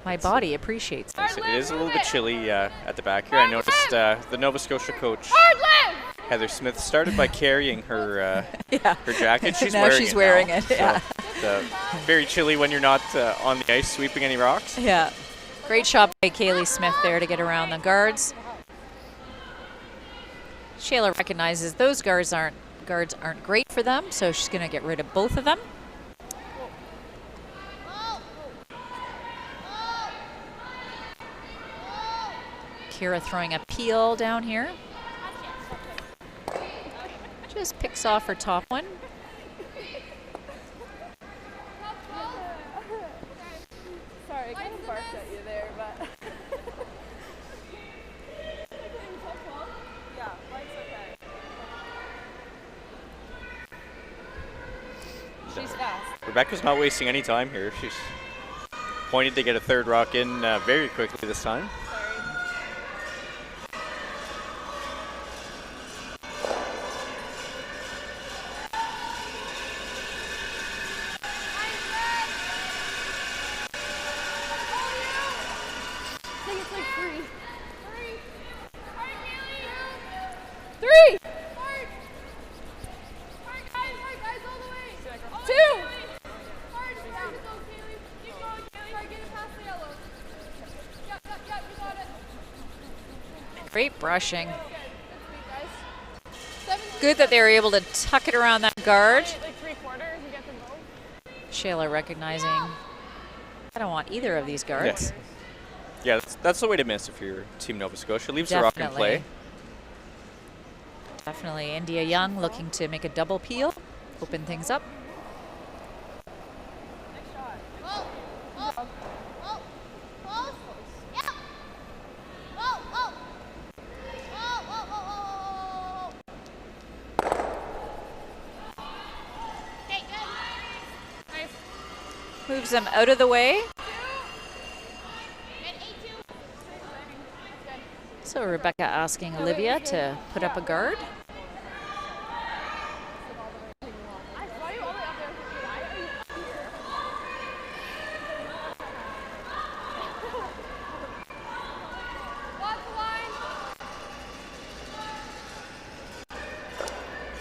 My body appreciates it. It is a little bit chilly at the back here. I noticed the Nova Scotia coach, Heather Smith, started by carrying her her jacket. She's Now wearing she's it wearing now. it, yeah. So, very chilly when you're not on the ice sweeping any rocks. Yeah. Great shot by Kaylee Smith there to get around the guards. Shayla recognizes those guards aren't great for them, so she's going to get rid of both of them. Kira throwing a peel down here. Just picks off her top one. Sorry, I kind of barked at you there, but. Yeah, mine's okay. She's fast. Rebecca's not wasting any time here. She's pointed to get a 3rd rock in very quickly this time. Great brushing. Good that they were able to tuck it around that guard. Shayla recognizing, I don't want either of these guards. Yeah, that's the way to miss if you're Team Nova Scotia. Leaves the rock in play. Definitely. India Young looking to make a double peel, open things up. Moves them out of the way. So Rebecca asking Olivia to put up a guard.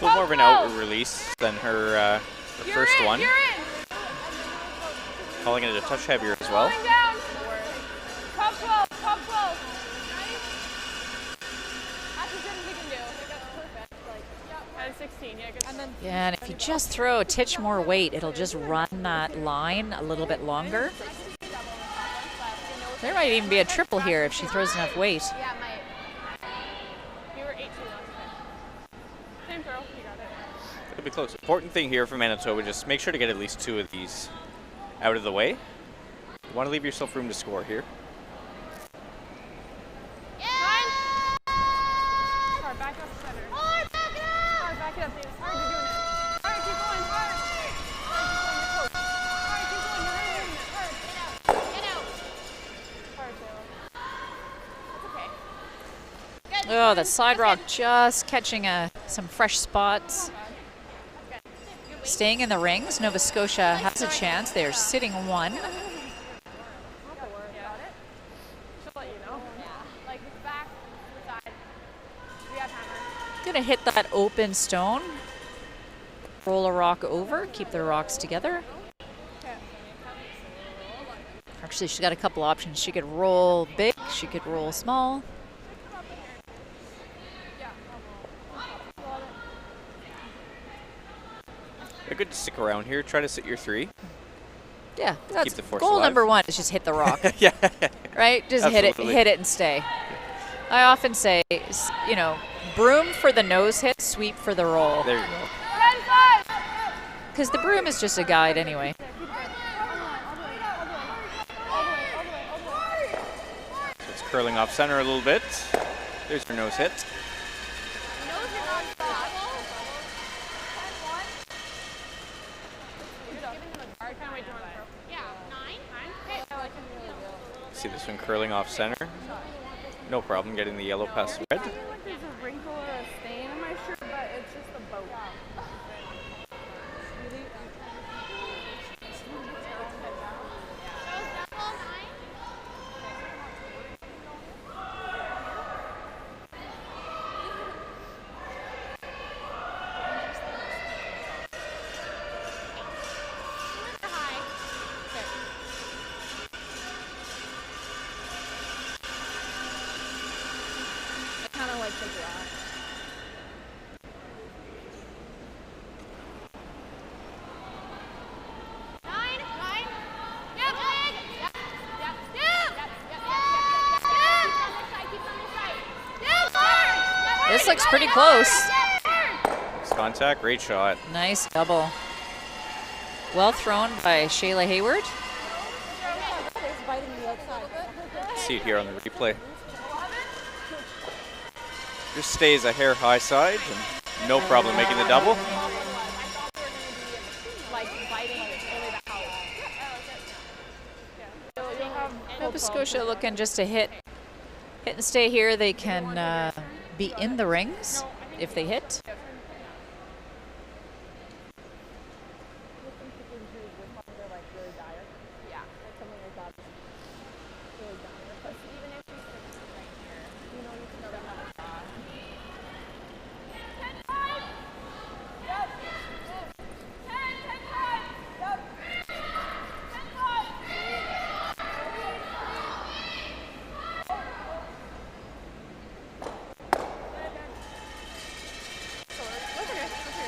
A little more of an outward release than her first one. Calling it a touch heavier as well. Top 12, top 12. That's as good as you can do. I think that's perfect. Like, 16, yeah, good. And then Yeah, and if you just throw a titch more weight, it'll just run that line a little bit longer. There might even be a triple here if she throws enough weight. yeah, might. You were 18 last time. Same throw, you got it. It'll be close. Important thing here for Manitoba, just make sure to get at least 2 of these out of the way. You want to leave yourself room to score here. Hard, back up center. Hard, back it up, Davis. Hard, you're doing it. Hard, keep going, hard. Hard, keep going, you're close. Hard, keep going, you're right in it. Hard. Hard, Taylor. That's okay. Oh, the side rock just catching some fresh spots. Staying in the rings, Nova Scotia has a chance. They're sitting 1. Gonna hit that open stone. Roll a rock over, keep the rocks together. Actually, she's got a couple options. She could roll big, she could roll small. They're good to stick around here. Try to sit your 3. Yeah, that's the force goal alive. number 1 is just hit the rock. Yeah. Right? Just Absolutely. hit it and stay. I often say, you know, broom for the nose hit, sweep for the roll. There you go. Because the broom is just a guide anyway. So it's curling off center a little bit. There's her nose hit. See this one curling off center. No problem getting the yellow past red. I feel like there's a wrinkle or a stain on my shirt, but it's just a boat. This looks pretty close. Next contact, great shot. Nice double. Well thrown by Shayla Hayward. See it here on the replay. Just stays a hair high side and no problem making the double. Nova Scotia looking just to hit and stay here. They can be in the rings if they hit.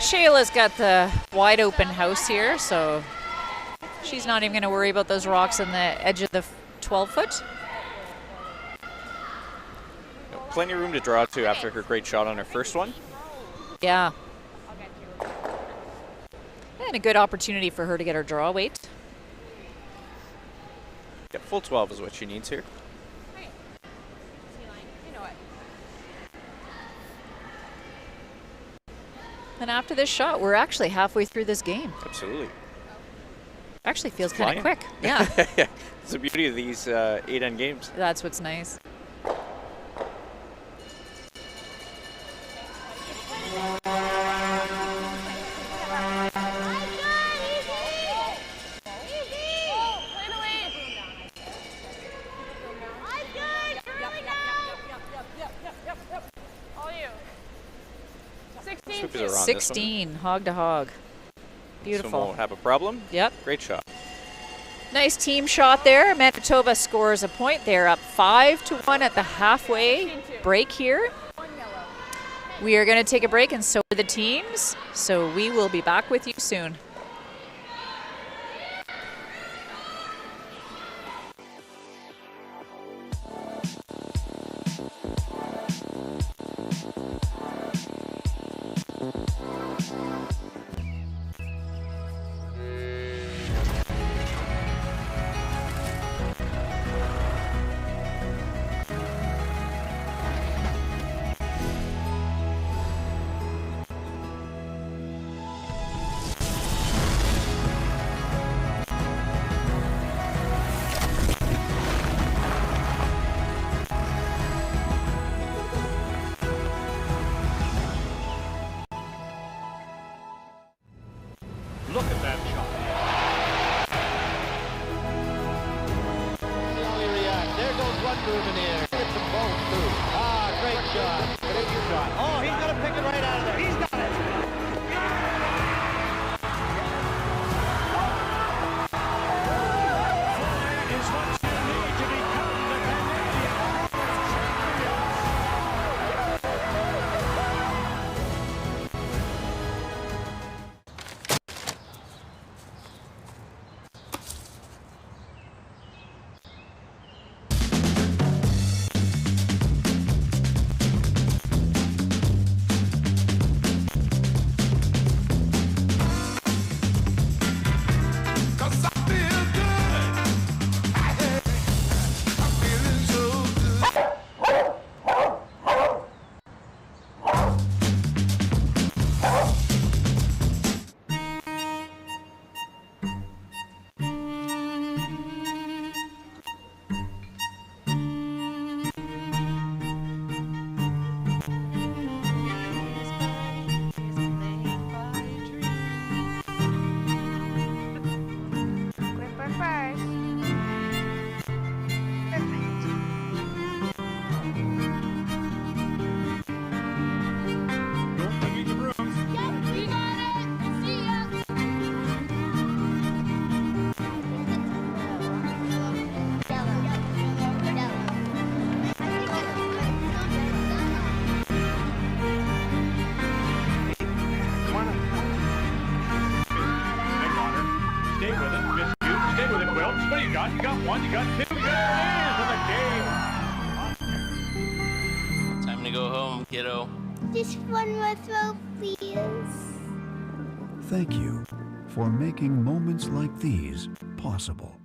Shayla's got the wide open house here, so she's not even going to worry about those rocks on the edge of the 12-foot. Plenty of room to draw to after her great shot on her first one. Yeah. And a good opportunity for her to get her draw weight. Yeah, full 12 is what she needs here. And after this shot, we're actually halfway through this game. Absolutely. Actually feels kind of Flying. quick. Yeah. It's the beauty of these 8-end games. That's what's nice. Swoopers are on 16, hog to hog. This one Beautiful. won't have a problem. Yep. Great shot. Nice team shot there. Manitoba scores a point. They're up 5-1 at the halfway break here. We are going to take a break, and so are the teams. So we will be back with you soon. shot. You got one, you got two. Good players in the game. Time to go home, kiddo. Just one more throw, please. Thank you for making moments like these possible.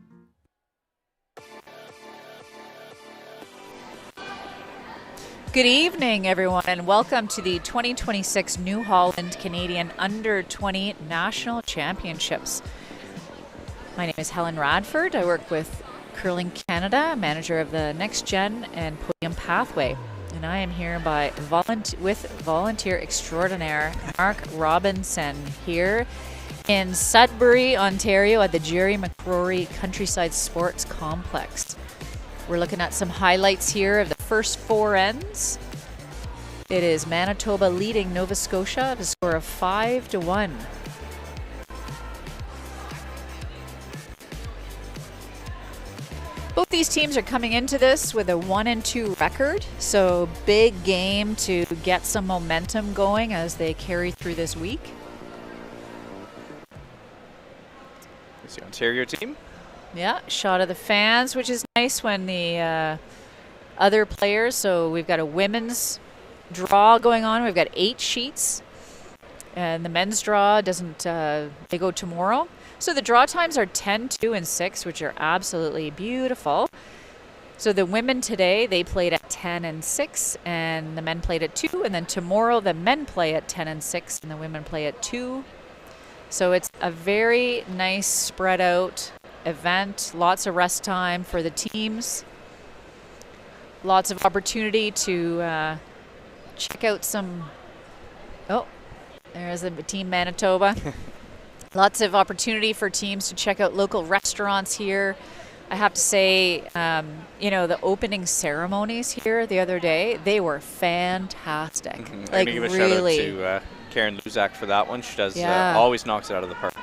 Good evening, everyone, and welcome to the 2026 New Holland Canadian Under-20 National Championships. My name is Helen Radford. I work with Curling Canada, manager of the Next Gen and Podium Pathway. And I am here with volunteer extraordinaire Mark Robinson here in Sudbury, Ontario at the Jerry McCrory Countryside Sports Complex. We're looking at some highlights here of the first four ends. It is Manitoba leading Nova Scotia at a score of 5-1. Both these teams are coming into this with a 1-2 record, so big game to get some momentum going as they carry through this week. It's the Ontario team. Yeah, shot of the fans, which is nice when the other players, so we've got a women's draw going on. We've got 8 sheets, and the men's draw doesn't, they go tomorrow. So the draw times are 10, 2, and 6, which are absolutely beautiful. So the women today, they played at 10 and 6, and the men played at 2, and then tomorrow the men play at 10 and 6, and the women play at 2. So it's a very nice spread out event, lots of rest time for the teams, lots of opportunity to check out some, oh, there's the team Manitoba. Lots of opportunity for teams to check out local restaurants here. I have to say, the opening ceremonies here the other day, they were fantastic. Mm-hmm. Like, I'm gonna give a really. shout out to Karen Luzak for that one. She does always knocks it out of the park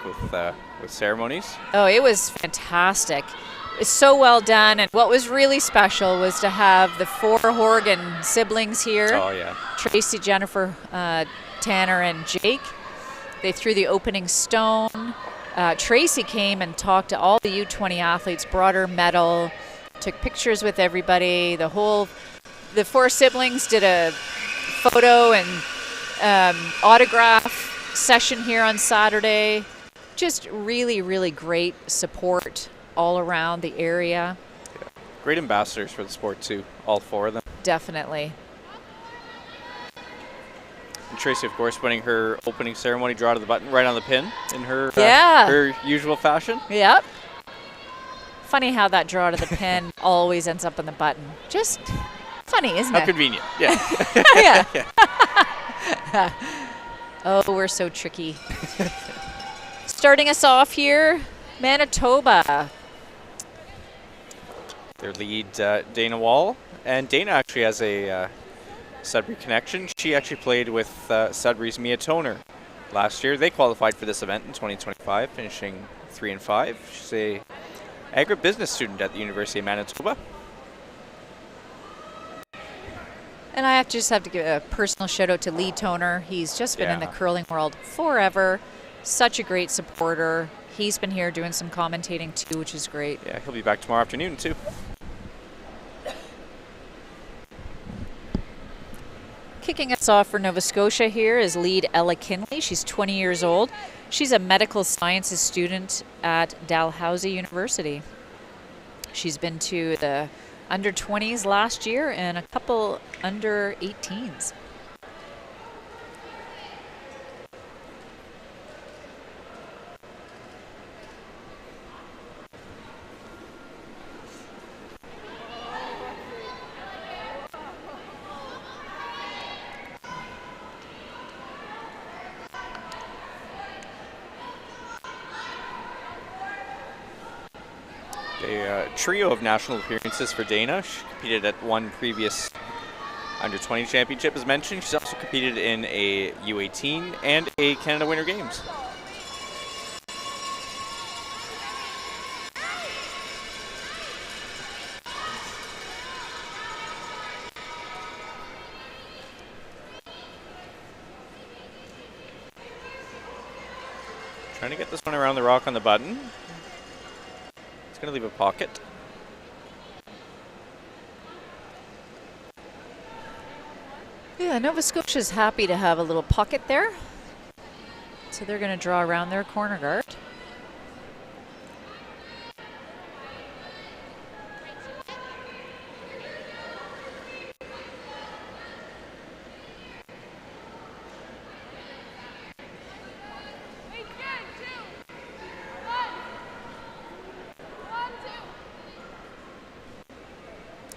with ceremonies. Oh, it was fantastic. It's so well done. And what was really special was to have the 4 Horgan siblings here. Oh, yeah. Tracy, Jennifer, Tanner, and Jake. They threw the opening stone. Tracy came and talked to all the U-20 athletes, brought her medal, took pictures with everybody. The 4 siblings did a photo and autograph session here on Saturday. Just really, really great support all around the area. Yeah. Great ambassadors for the sport too, all 4 of them. Definitely. And Tracy, of course, winning her opening ceremony draw to the button right on the pin in her her usual fashion. Yep. Funny how that draw to the pin always ends up on the button. Just funny, isn't it? How convenient. Yeah. Yeah. Oh, we're so tricky. Starting us off here, Manitoba. Their lead, Dana Wall. And Dana actually has a Sudbury connection. She actually played with Sudbury's Mia Toner last year. They qualified for this event in 2025, finishing 3 and 5. She's a agribusiness student at the University of Manitoba. And I just have to give a personal shout out to Lee Toner. He's just been in the curling world forever. Such a great supporter. He's been here doing some commentating too, which is great. Yeah, he'll be back tomorrow afternoon too. Kicking us off for Nova Scotia here is lead Ella Kinley. She's 20 years old. She's a medical sciences student at Dalhousie University. She's been to the under 20s last year and a couple under 18s. A trio of national appearances for Dana. She competed at one previous under-20 championship, as mentioned. She's also competed in a U18 and a Canada Winter Games. Trying to get this one around the rock on the button. It's going to leave a pocket. Yeah, Nova Scotia's happy to have a little pocket there. So they're going to draw around their corner guard.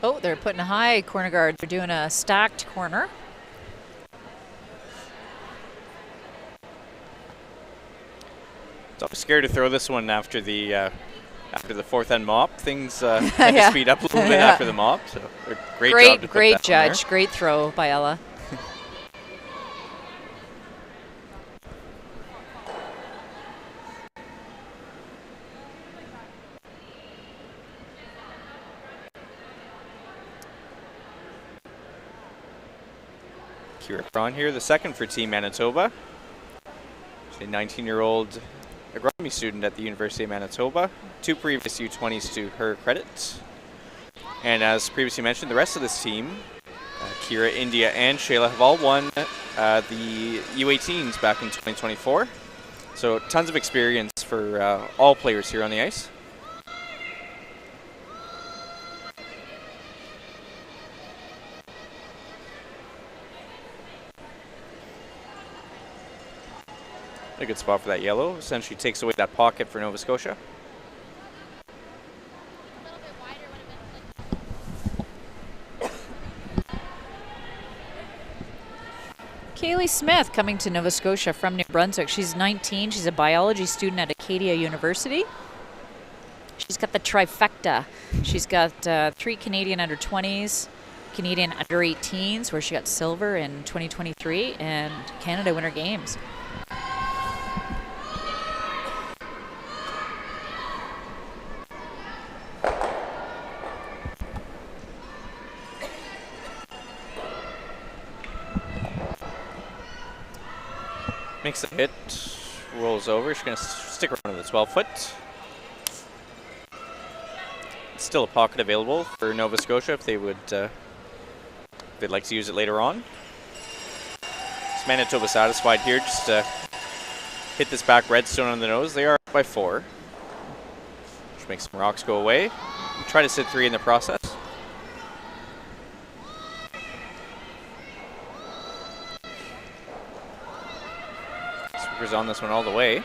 Oh, they're putting a high corner guard. They're doing a stacked corner. So I'm scared to throw this one after the fourth end mop. Things had to speed up a little bit after the mop. So great job to put great that one judge. there. Great throw by Ella. Kira Braun here, the second for Team Manitoba. She's a 19-year-old agronomy student at the University of Manitoba. 2 previous U-20s to her credit. And as previously mentioned, the rest of this team, Kira, India, and Shayla have all won the U18s back in 2024. So tons of experience for all players here on the ice. A good spot for that yellow. Essentially takes away that pocket for Nova Scotia. Kaylee Smith coming to Nova Scotia from New Brunswick. She's 19. She's a biology student at Acadia University. She's got the trifecta. She's got 3 Canadian under 20s, Canadian under 18s, where she got silver in 2023, and Canada Winter Games. Makes a hit, rolls over. She's going to stick around to the 12-foot. Still a pocket available for Nova Scotia if they would, if they'd like to use it later on. Is Manitoba satisfied here just to hit this back redstone on the nose? They are up by 4. Just make some rocks go away. Try to sit 3 in the process. Sweepers on this one all the way.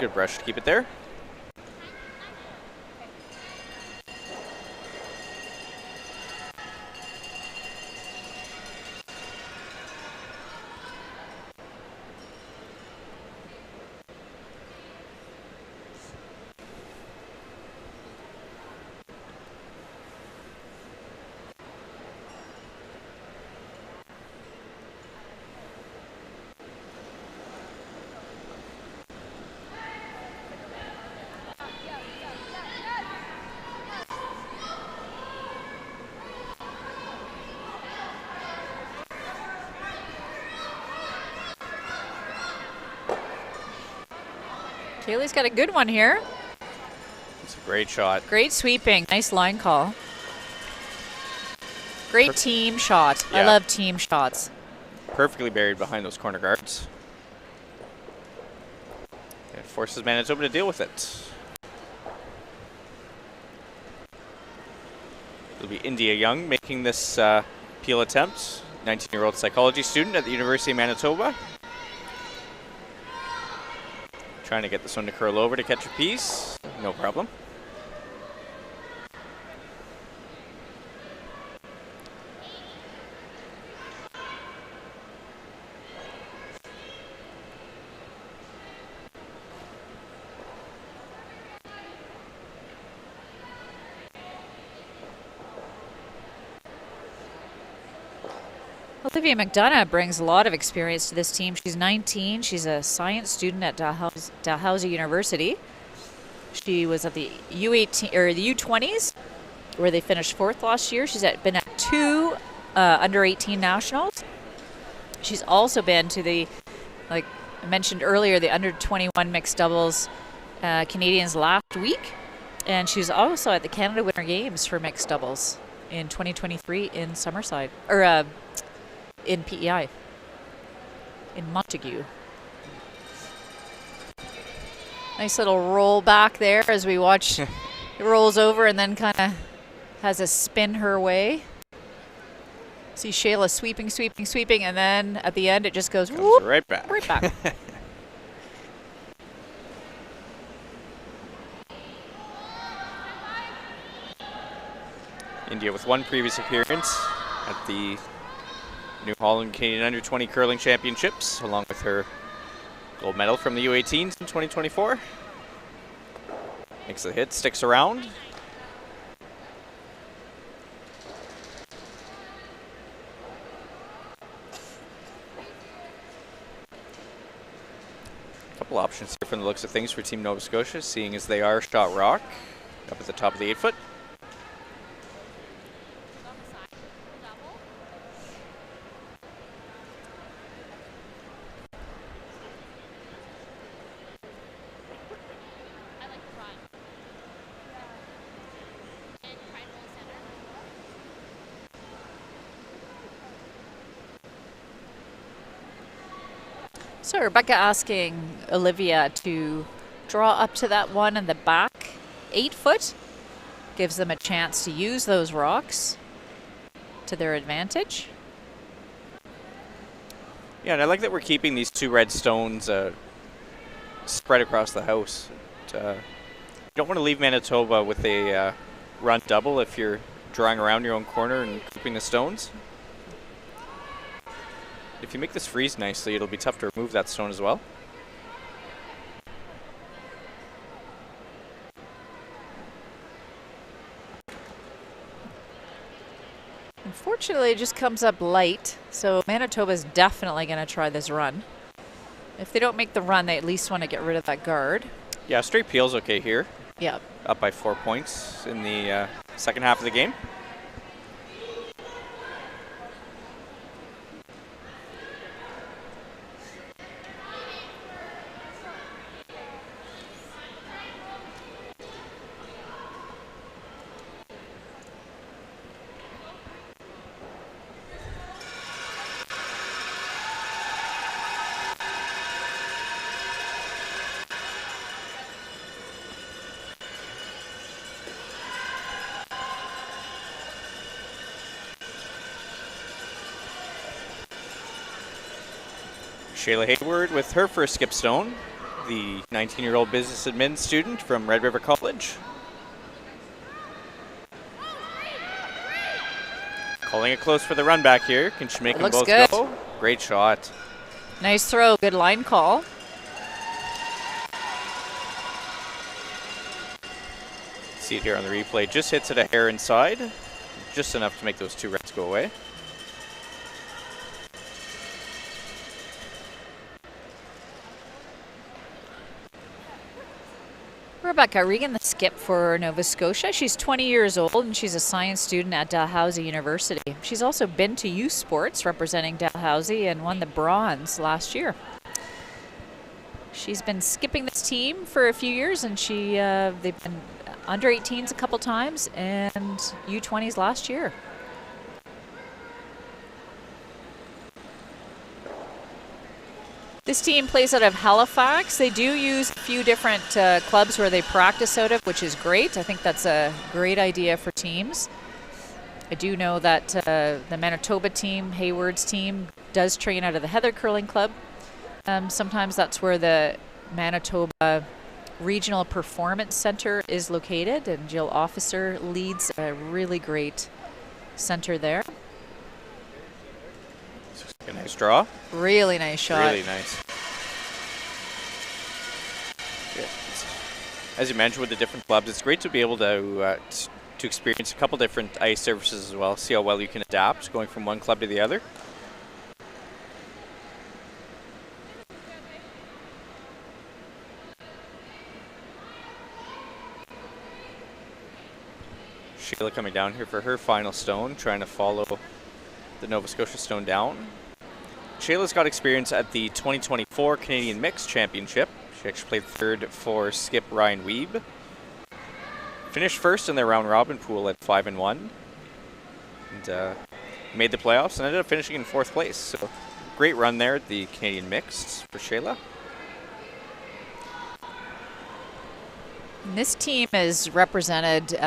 Good brush to keep it there. Kaylee's got a good one here. It's a great shot. Great sweeping. Nice line call. Great team shot. Yeah. I love team shots. Perfectly buried behind those corner guards. It forces Manitoba to deal with it. It'll be India Young making this peel attempt. 19-year-old psychology student at the University of Manitoba. Trying to get this one to curl over to catch a piece. No problem. Olivia McDonough brings a lot of experience to this team. She's 19. She's a science student at Dalhousie University. She was at the U18 or the U20s, where they finished 4th last year. She's been at 2 under 18 nationals. She's also been to the, like I mentioned earlier, the under 21 mixed doubles Canadians last week. And she was also at the Canada Winter Games for mixed doubles in 2023 in Summerside, or in PEI, in Montague. Nice little roll back there as we watch. It rolls over and then kind of has a spin her way. See Shayla sweeping, sweeping, sweeping, and then at the end it just goes whoop, right back. Right back. India with one previous appearance at the New Holland Canadian Under-20 Curling Championships, along with her gold medal from the U-18s in 2024. Makes the hit, sticks around. Couple options here from the looks of things for Team Nova Scotia, seeing as they are shot rock up at the top of the 8-foot. So Rebecca asking Olivia to draw up to that one in the back 8-foot. Gives them a chance to use those rocks to their advantage. Yeah, and I like that we're keeping these two red stones spread across the house. You don't want to leave Manitoba with a run double if you're drawing around your own corner and keeping the stones. If you make this freeze nicely, it'll be tough to remove that stone as well. Unfortunately, it just comes up light, so Manitoba's definitely going to try this run. If they don't make the run, they at least want to get rid of that guard. Yeah, straight peel's okay here. Yeah. Up by 4 points in the second half of the game. Shayla Hayward with her first skip stone, the 19-year-old business admin student from Red River College. Calling it close for the run back here. Can she make them both good. go? Great shot. Nice throw, good line call. See it here on the replay. Just hits it a hair inside. Just enough to make those two reds go away. Rebecca Regan, the skip for Nova Scotia. She's 20 years old and she's a science student at Dalhousie University. She's also been to youth sports representing Dalhousie and won the bronze last year. She's been skipping this team for a few years, and they've been under 18s a couple times and U-20s last year. This team plays out of Halifax. They do use a few different clubs where they practice out of, which is great. I think that's a great idea for teams. I do know that the Manitoba team, Hayward's team, does train out of the Heather Curling Club. Sometimes that's where the Manitoba Regional Performance Center is located, and Jill Officer leads a really great center there. A nice draw. Really nice shot. Really nice. Yeah. As you mentioned with the different clubs, it's great to be able to experience a couple different ice surfaces as well. See how well you can adapt going from one club to the other. Sheila coming down here for her final stone, trying to follow the Nova Scotia stone down. Shayla's got experience at the 2024 Canadian Mixed Championship. She actually played third for skip Ryan Weeb. Finished first in their round robin pool at 5-1. And made the playoffs and ended up finishing in 4th place. So great run there at the Canadian Mixed for Shayla. And this team is represented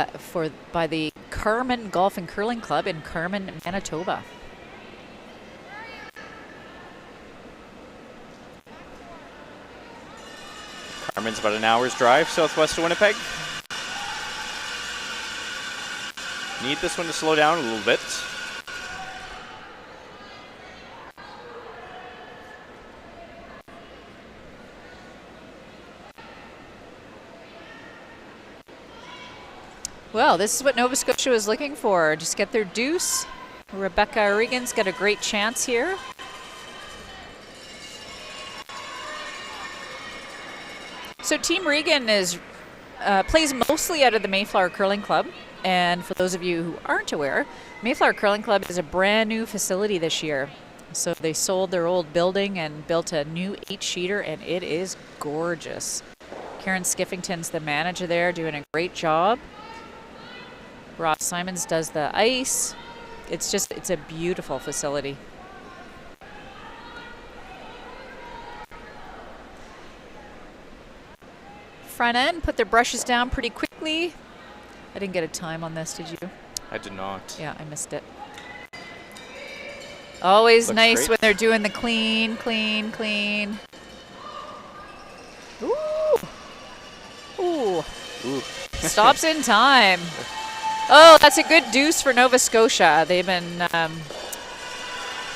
by the Carmen Golf and Curling Club in Carmen, Manitoba. Carmen's about an hour's drive southwest of Winnipeg. Need this one to slow down a little bit. Well, this is what Nova Scotia was looking for. Just get their deuce. Rebecca Regan's got a great chance here. So Team Regan is plays mostly out of the Mayflower Curling Club. And for those of you who aren't aware, Mayflower Curling Club is a brand new facility this year. So they sold their old building and built a new 8-sheeter, and it is gorgeous. Karen Skiffington's the manager there, doing a great job. Ross Simons does the ice. It's a beautiful facility. Front end, put their brushes down pretty quickly. I didn't get a time on this, did you? I did not. Yeah, I missed it. Always Looks nice great. when they're doing the clean, clean, clean. Ooh. Ooh. Ooh. Stops in time. Oh, that's a good deuce for Nova Scotia. They've been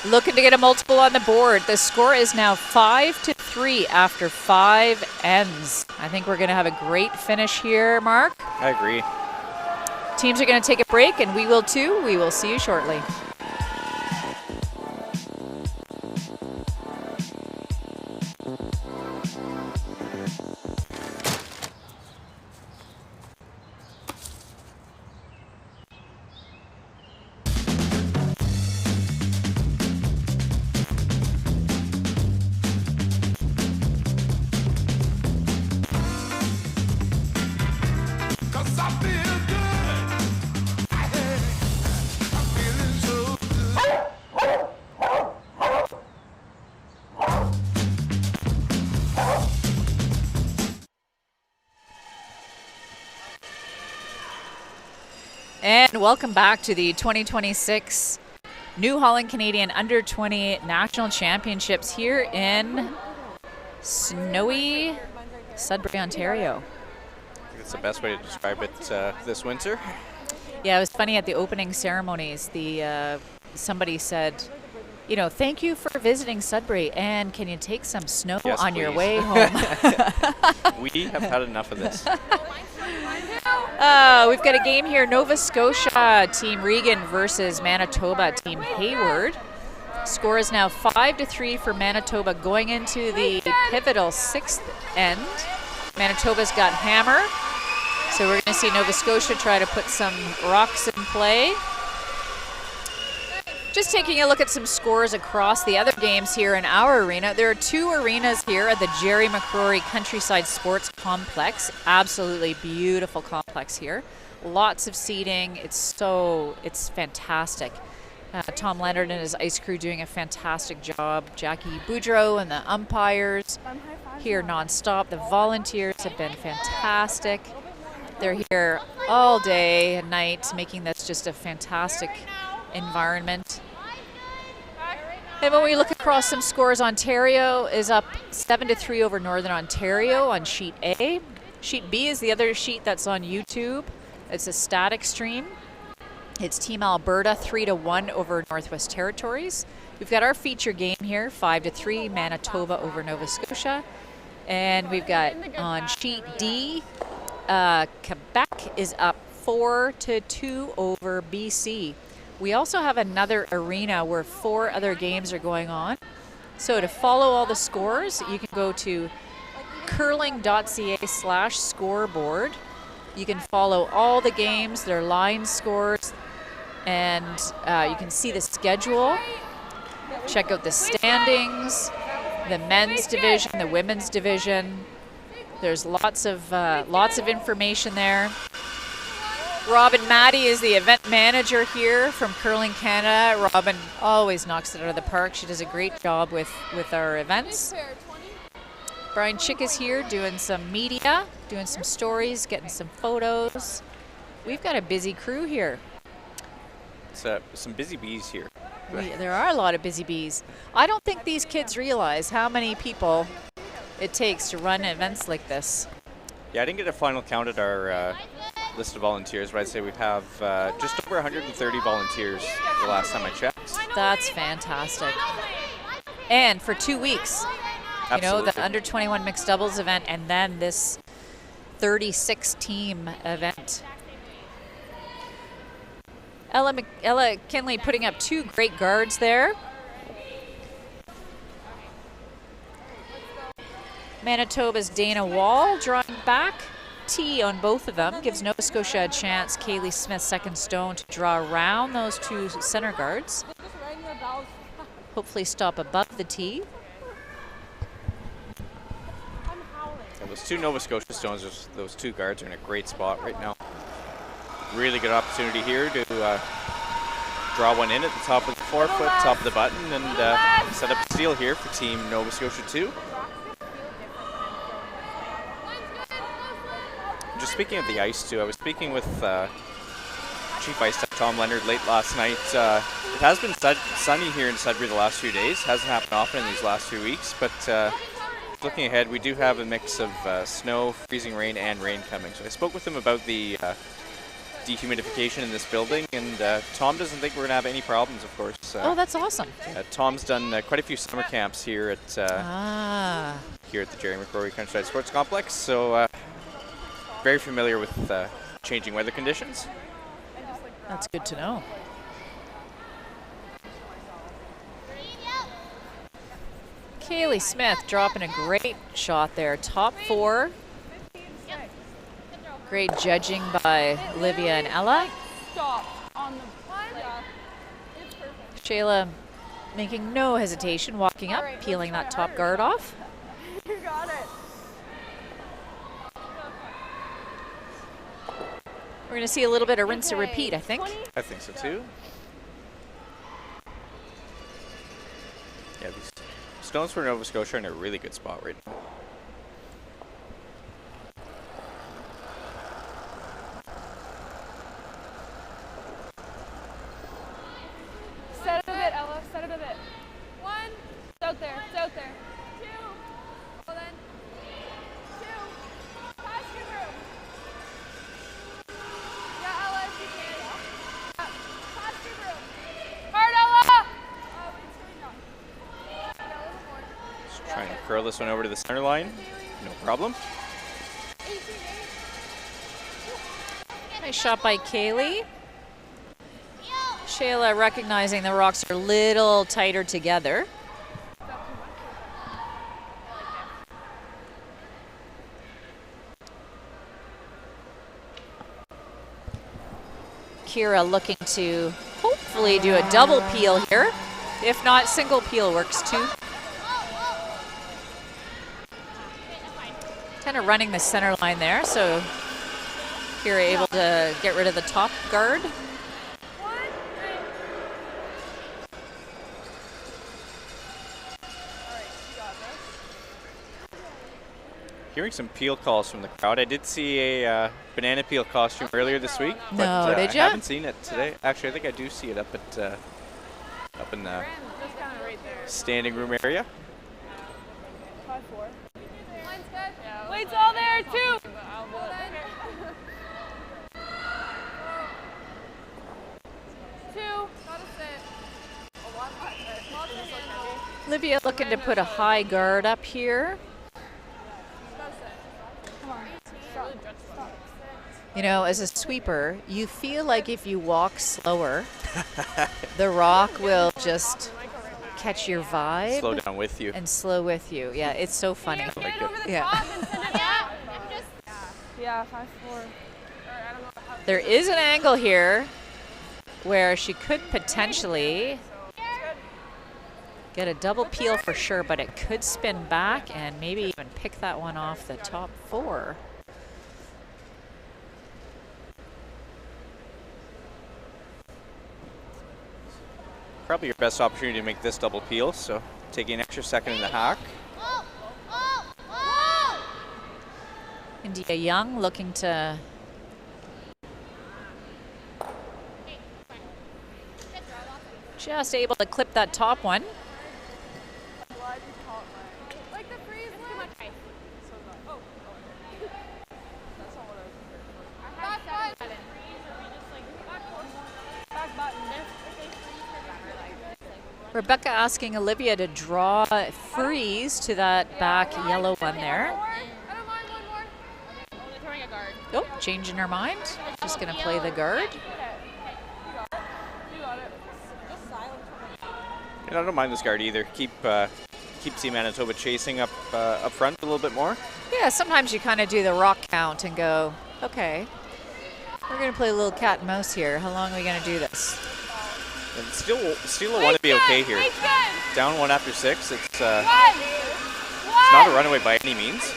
looking to get a multiple on the board. The score is now 5-3 after 5 ends. I think we're going to have a great finish here, Mark. I agree. Teams are going to take a break, and we will too. We will see you shortly. And welcome back to the 2026 New Holland Canadian Under-20 National Championships here in snowy Sudbury, Ontario. I think that's the best way to describe it this winter. Yeah, it was funny at the opening ceremonies. Somebody said, you know, thank you for visiting Sudbury, and can you take some snow Yes, on your please. way home? We have had enough of this. We've got a game here, Nova Scotia Team Regan versus Manitoba Team Hayward. Score is now 5-3 for Manitoba going into the pivotal 6th end. Manitoba's got hammer, so we're going to see Nova Scotia try to put some rocks in play. Just taking a look at some scores across the other games here in our arena. There are 2 arenas here at the Jerry McCrory Countryside Sports Complex. Absolutely beautiful complex here. Lots of seating. It's fantastic. Tom Leonard and his ice crew doing a fantastic job. Jackie Boudreau and the umpires here nonstop. The volunteers have been fantastic. They're here all day and night, making this just a fantastic environment. And when we look across some scores, Ontario is up 7-3 over Northern Ontario on sheet A. Sheet B is the other sheet that's on YouTube. It's a static stream. It's Team Alberta 3-1 over Northwest Territories. We've got our feature game here, 5-3 Manitoba over Nova Scotia. And we've got on sheet D, Quebec is up 4-2 over BC. We also have another arena where 4 other games are going on. So to follow all the scores, you can go to curling.ca/scoreboard. You can follow all the games, their line scores, and you can see the schedule. Check out the standings, the men's division, the women's division. There's lots of information there. Robin Maddie is the event manager here from Curling Canada. Robin always knocks it out of the park. She does a great job with our events. Brian Chick is here doing some media, doing some stories, getting some photos. We've got a busy crew here. It's some busy bees here. There are a lot of busy bees. I don't think these kids realize how many people it takes to run events like this. Yeah, I didn't get a final count at our list of volunteers, but I'd say we have just over 130 volunteers the last time I checked. That's fantastic. And for 2 weeks, Absolutely. you know, the under 21 mixed doubles event and then this 36 team event. Ella Kinley putting up 2 great guards there. Manitoba's Dana Wall drawing back. T on both of them gives Nova Scotia a chance. Kaylee Smith, second stone, to draw around those 2 center guards. Hopefully stop above the tee. Yeah, those 2 Nova Scotia stones, those 2 guards are in a great spot right now. Really good opportunity here to draw one in at the top of the forefoot, top of the button, and set up a steal here for Team Nova Scotia 2. Just speaking of the ice too, I was speaking with Chief Ice Tech Tom Leonard late last night. It has been sunny here in Sudbury the last few days. Hasn't happened often in these last few weeks, but looking ahead, we do have a mix of snow, freezing rain, and rain coming. So I spoke with him about the dehumidification in this building, and Tom doesn't think we're going to have any problems, of course. Oh, that's awesome. Tom's done quite a few summer camps here at here at the Jerry McCrory Countryside Sports Complex, so very familiar with changing weather conditions. That's good to know. Kaylee Smith dropping a great shot there. Top 4. Great judging by Olivia and Ella. Shayla making no hesitation, walking up, peeling that top guard off. You got it. We're going to see a little bit of rinse and repeat, I think. I think so too. Yeah, these stones for Nova Scotia are in a really good spot right now. Set it a bit, Ella. Set it a bit. 1. It's out there. It's out there. 2. Well then. 2. Pass your room. Yeah, Ella, if you can. Yeah. Pass your room. Hard, Ella! Oh, it's really not. Yeah, a little more. Just trying to curl this one over to the center line. No problem. 18. Nice shot by Kaylee. Shayla recognizing the rocks are a little tighter together. Kira looking to hopefully do a double peel here. If not, single peel works too. Kind of running the center line there, so Kira able to get rid of the top guard. Hearing some peel calls from the crowd. I did see a banana peel costume earlier this week. No, but, did I ya? haven't seen it today. Actually, I think I do see it up in the standing room area. 5-4. Line's good. Yeah, Wade's all there too. Olivia looking to put a high guard up here. You know, as a sweeper, you feel like if you walk slower, the rock will just catch your vibe. Slow down with you. And slow with you. Yeah, it's so funny. I like it. Yeah. Yeah, 5-4. There is an angle here where she could potentially get a double peel for sure, but it could spin back and maybe even pick that one off the top 4. Probably your best opportunity to make this double peel, so taking an extra second in the hack. India Young looking to just able to clip that top one. Like the freeze too much ice. Back button. Rebecca asking Olivia to draw freeze to that back yellow one there. I don't mind one more. Only throwing a guard. Oh, changing her mind. Just gonna play the guard. You got it. And I don't mind this guard either. Keep Team Manitoba chasing up front a little bit more. Yeah, sometimes you kind of do the rock count and go, okay, we're gonna play a little cat and mouse here. How long are we gonna do this? And still will want to be okay here. Down 1 after 6. It's not a runaway by any means.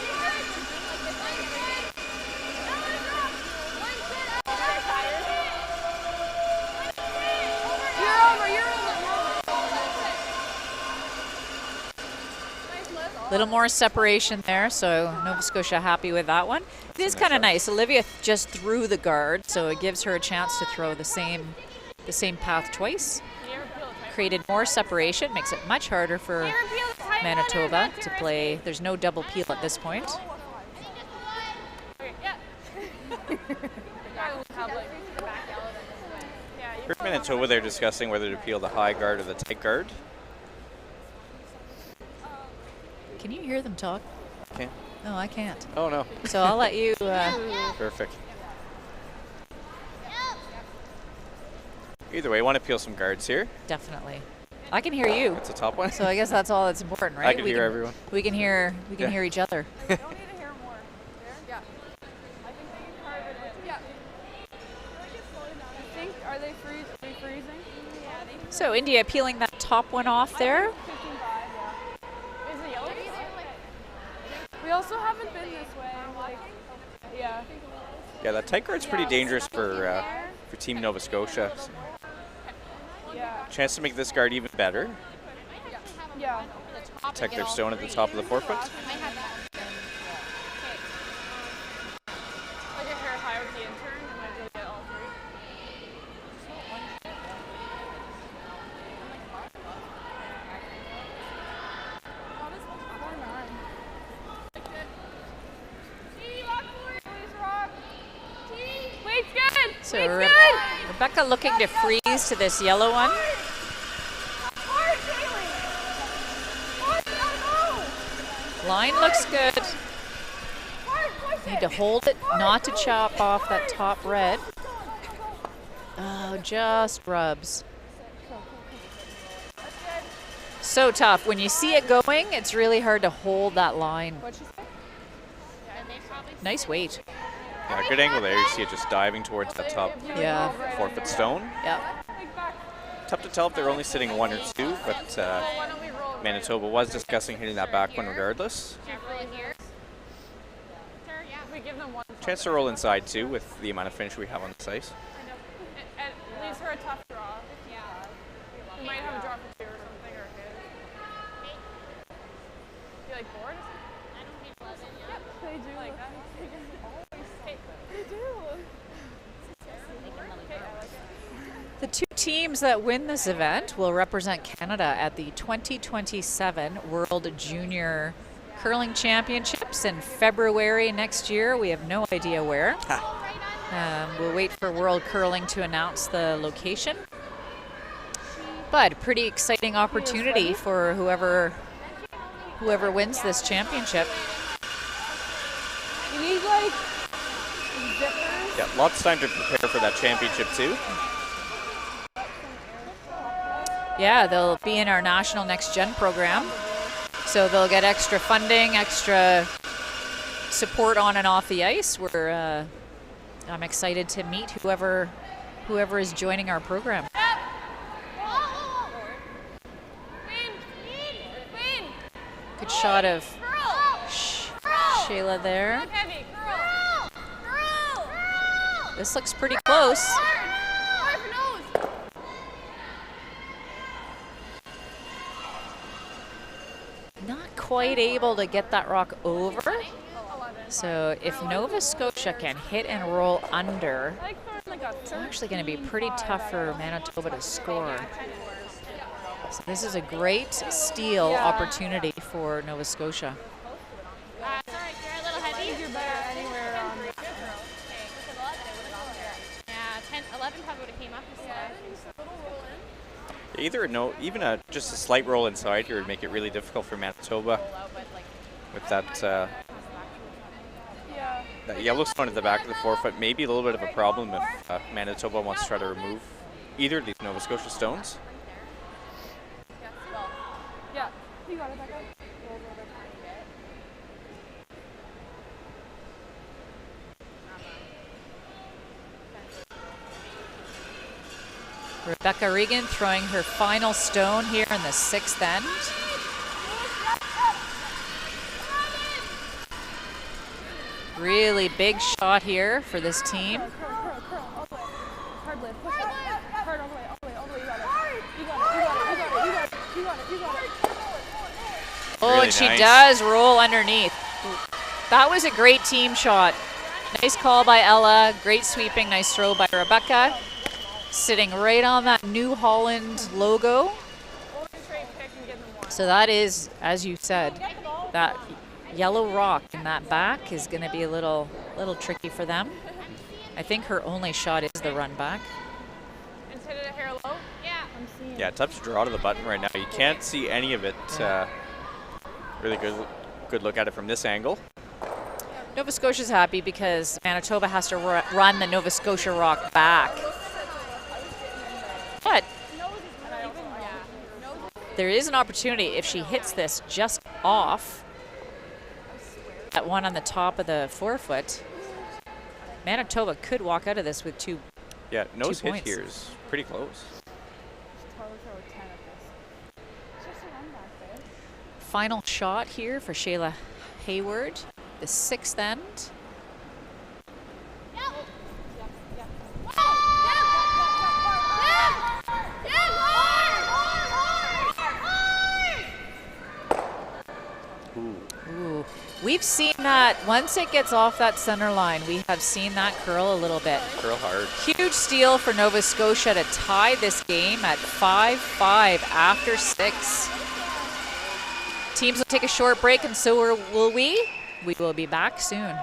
Little more separation there, so Nova Scotia happy with that one. It is kind of nice. Olivia just threw the guard, so it gives her a chance to throw the same path twice. Created more separation, makes it much harder for Manitoba to play. There's no double peel at this point. For Manitoba, they're discussing whether to peel the high guard or the tight guard. Can you hear them talk? Okay. No, I can't. Oh no. So I'll let you. Perfect. Either way, want to peel some guards here. Definitely. I can hear you. That's a top one. So I guess that's all that's important, right? I can hear everyone. We can hear each other. We don't need to hear more. Yeah. I think they can carve it in. Yeah. I think, are they freezing? Yeah, they So India peeling that top one off there. 15-5, yeah. Is it yellow? We also haven't been this way. Like, yeah. Yeah, that tight guard's pretty dangerous for Team Nova Scotia. Yeah. Chance to make this guard even better. Yeah. Protect their stone at the top of the forefoot. Like if you're Hayward the intern, you might be able to get all 3. Wait's good! So Wait's good! Rebecca looking to freeze to this yellow one. Line looks good. Need to hold it, not to chop off that top red. Oh, just rubs. So tough. When you see it going, it's really hard to hold that line. Nice weight. Yeah, good angle there. You see it just diving towards that top forefoot stone. Yeah. Tough to tell if they're only sitting 1 or 2, but Manitoba was discussing hitting that back one regardless. Chance to roll inside too with the amount of finish we have on the ice. It leaves her a tough draw. Yeah. We might have a draw for 2 or something or hit. You like bored? I don't hate 11. Yep, they do. Like that. They do. The 2 teams that win this event will represent Canada at the 2027 World Junior Curling Championships in February next year. We have no idea where. We'll wait for World Curling to announce the location. But a pretty exciting opportunity for whoever wins this championship. You need like zippers. Yeah, lots of time to prepare for that championship too. Yeah, they'll be in our National Next Gen program. So they'll get extra funding, extra support on and off the ice. I'm excited to meet whoever is joining our program. shot of Shayla there. Heavy. This looks pretty close. Not quite able to get that rock over. So if Nova Scotia can hit and roll under, it's actually going to be pretty tough for Manitoba to score. So this is a great steal opportunity for Nova Scotia. Sorry, you're a little heavy. You're better anywhere. Yeah, 10, 11 probably would have came up this Either even just a slight roll inside here would make it really difficult for Manitoba with that that yellow stone at the back of the forefoot. Maybe a little bit of a problem if Manitoba wants to try to remove either of these Nova Scotia stones. Yeah, you got it, Becca. Rebecca Regan throwing her final stone here in the 6th end. Really big shot here for this team. Hard lift, push it. Hard all the way, you got it. You got it. Oh, Really and she nice. does roll underneath. That was a great team shot. Nice call by Ella, great sweeping, nice throw by Rebecca. Sitting right on that New Holland logo. So that is, as you said, that yellow rock in that back is going to be a little tricky for them. I think her only shot is the run back. And hit it a hair low? Yeah. Yeah, tough to draw to the button right now. You can't see any of it. Really good look at it from this angle. Nova Scotia's happy because Manitoba has to run the Nova Scotia rock back. But there is an opportunity if she hits this just off that one on the top of the forefoot. Manitoba could walk out of this with two. Yeah, nose hit points. here is pretty close. Final shot here for Shayla Hayward, the 6th end. Ooh. We've seen that once it gets off that center line, we have seen that curl a little bit. Curl hard. Huge steal for Nova Scotia to tie this game at 5-5 after 6. Teams will take a short break, and so will we. We will be back soon.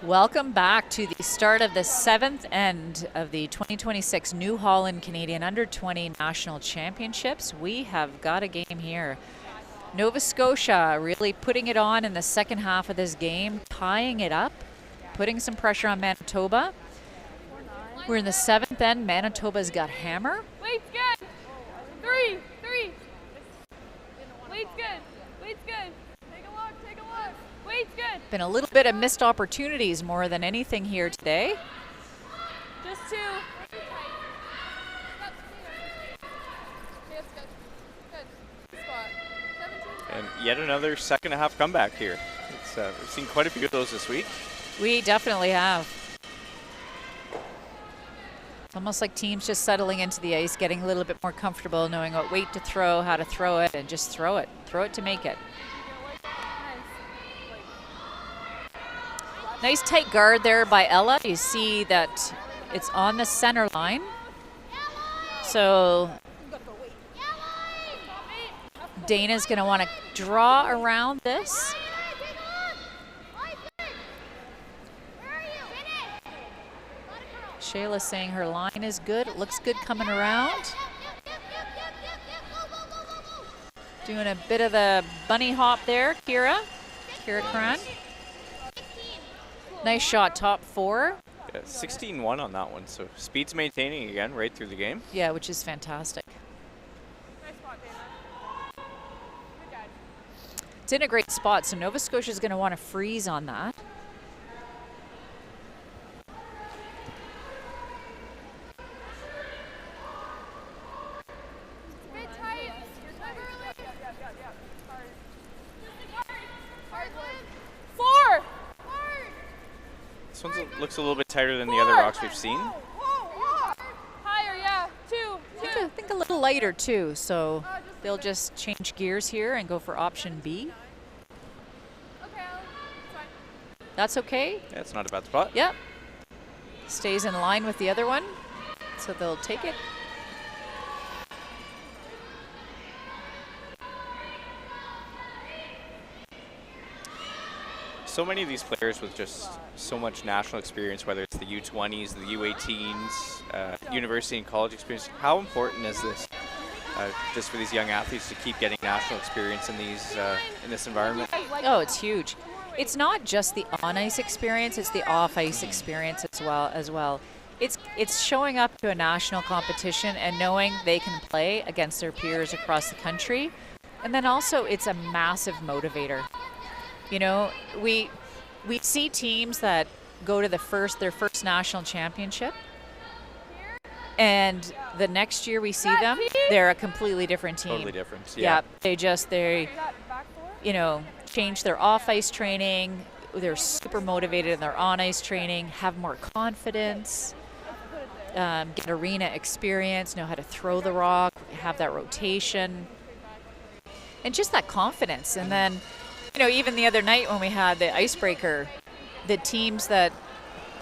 Welcome back to the start of the 7th end of the 2026 New Holland Canadian Under-20 National Championships. We have got a game here. Nova Scotia really putting it on in the second half of this game, tying it up, putting some pressure on Manitoba. We're in the 7th end. Manitoba's got hammer. Lead's good. Three. Lead's good. Take a look. Lead's good. Been a little bit of missed opportunities more than anything here today. Just two. Good spot. 17. And yet another second and a half comeback here. We've seen quite a few of those this week. We definitely have. It's almost like teams just settling into the ice, getting a little bit more comfortable, knowing what weight to throw, how to throw it, and just throw it. Throw it to make it. Nice tight guard there by Ella. You see that it's on the center line. So Dana's going to want to draw around this. Shayla's saying her line is good. It looks good coming around. Doing a bit of the bunny hop there, Kira Cran. Nice shot, top 4. Yeah, 16-1 on that one, so speed's maintaining again right through the game. Yeah, which is fantastic. Nice spot, Dana. Good guy. It's in a great spot, so Nova Scotia's going to want to freeze on that. This one looks a little bit tighter than the other rocks we've seen. Higher, yeah. Two. I think a little lighter too, so they'll just change gears here and go for option B. Okay, Alan. It's fine. That's okay? Yeah, it's not a bad spot. Yep. Stays in line with the other one, so they'll take it. So many of these players with just so much national experience, whether it's the U-20s, the U-18s, university and college experience. How important is this just for these young athletes to keep getting national experience in these in this environment? Oh, it's huge. It's not just the on-ice experience, it's the off-ice experience as well. It's showing up to a national competition and knowing they can play against their peers across the country. And then also it's a massive motivator. You know, we see teams that go to their first national championship, and the next year we see them, they're a completely different team. Totally different. Yeah. They you know, change their off-ice training. They're super motivated in their on-ice training, have more confidence, get arena experience, know how to throw the rock, have that rotation, and just that confidence. And then, you know, even the other night when we had the icebreaker, the teams that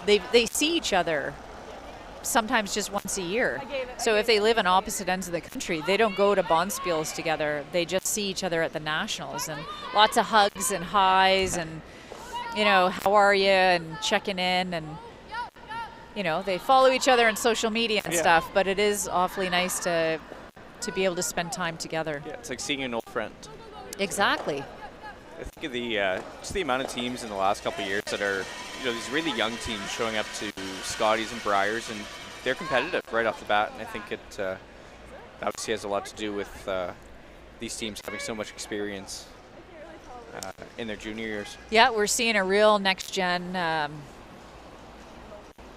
they see each other sometimes just once a year. So if they live on opposite ends of the country, they don't go to bonspiels together. They just see each other at the nationals, and lots of hugs and highs and, you know, how are you, and checking in, and, you know, they follow each other on social media and stuff, but it is awfully nice to be able to spend time together. Yeah, it's like seeing an old friend. Exactly. I think of the just the amount of teams in the last couple of years that are, you know, these really young teams showing up to Scotties and Briars, and they're competitive right off the bat. And I think it obviously has a lot to do with these teams having so much experience in their junior years. Yeah, we're seeing a real next-gen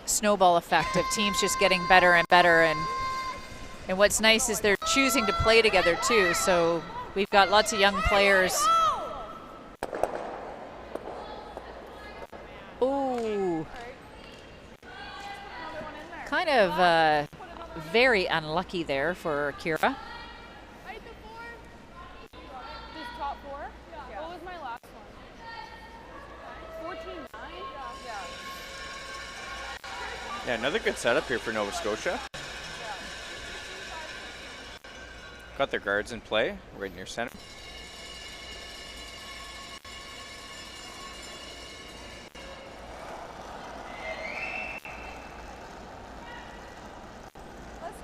snowball effect of teams just getting better and better. And what's nice is they're choosing to play together too. So we've got lots of young players. Ooh. Kind of very unlucky there for Kira. Just top 4? Yeah. What was my last one? 14-9? Yeah, another good setup here for Nova Scotia. Got their guards in play right near center.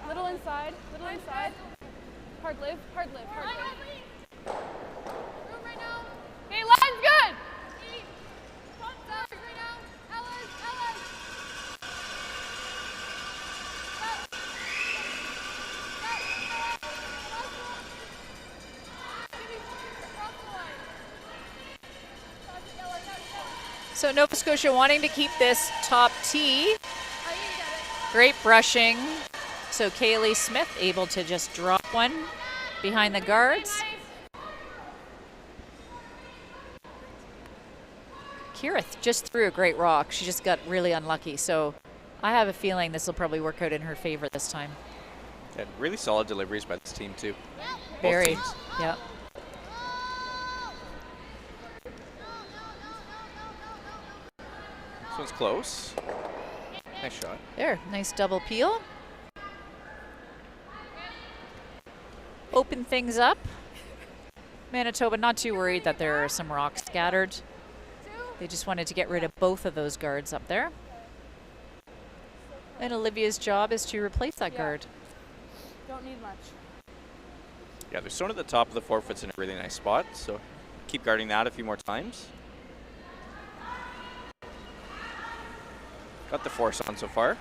Little inside. Hard live. Hey, line's good! So Nova Scotia wanting to keep this top tee. Great brushing. So Kaylee Smith able to just drop one behind the guards. Kira just threw a great rock. She just got really unlucky. So I have a feeling this will probably work out in her favor this time. Yeah, really solid deliveries by this team too. Very. Both teams. Yeah. This one's close. Nice shot. There, nice double peel. Open things up. Manitoba not too worried that there are some rocks scattered. They just wanted to get rid of both of those guards up there. And Olivia's job is to replace that guard. Don't need much. Yeah, the stone at the top of the forefoot's in a really nice spot, so keep guarding that a few more times. Got the force on so far.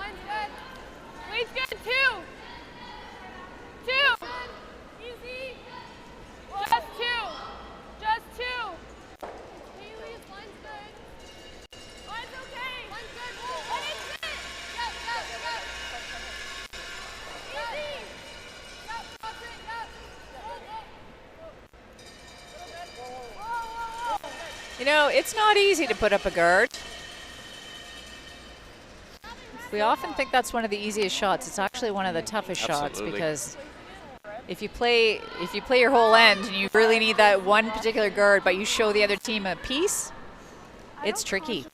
Line's good. Weight's good. 2. 2. Easy. Just 2. Just 2. Haley's line's good. Line's okay. Line's good. Let it sit. Yep, yep, yep. Easy. Yep, that's it. Yep. Whoa, whoa, whoa. You know, it's not easy to put up a guard. We often think that's one of the easiest shots. It's actually one of the toughest shots Absolutely. because if you play your whole end and you really need that one particular guard, but you show the other team a piece, it's tricky.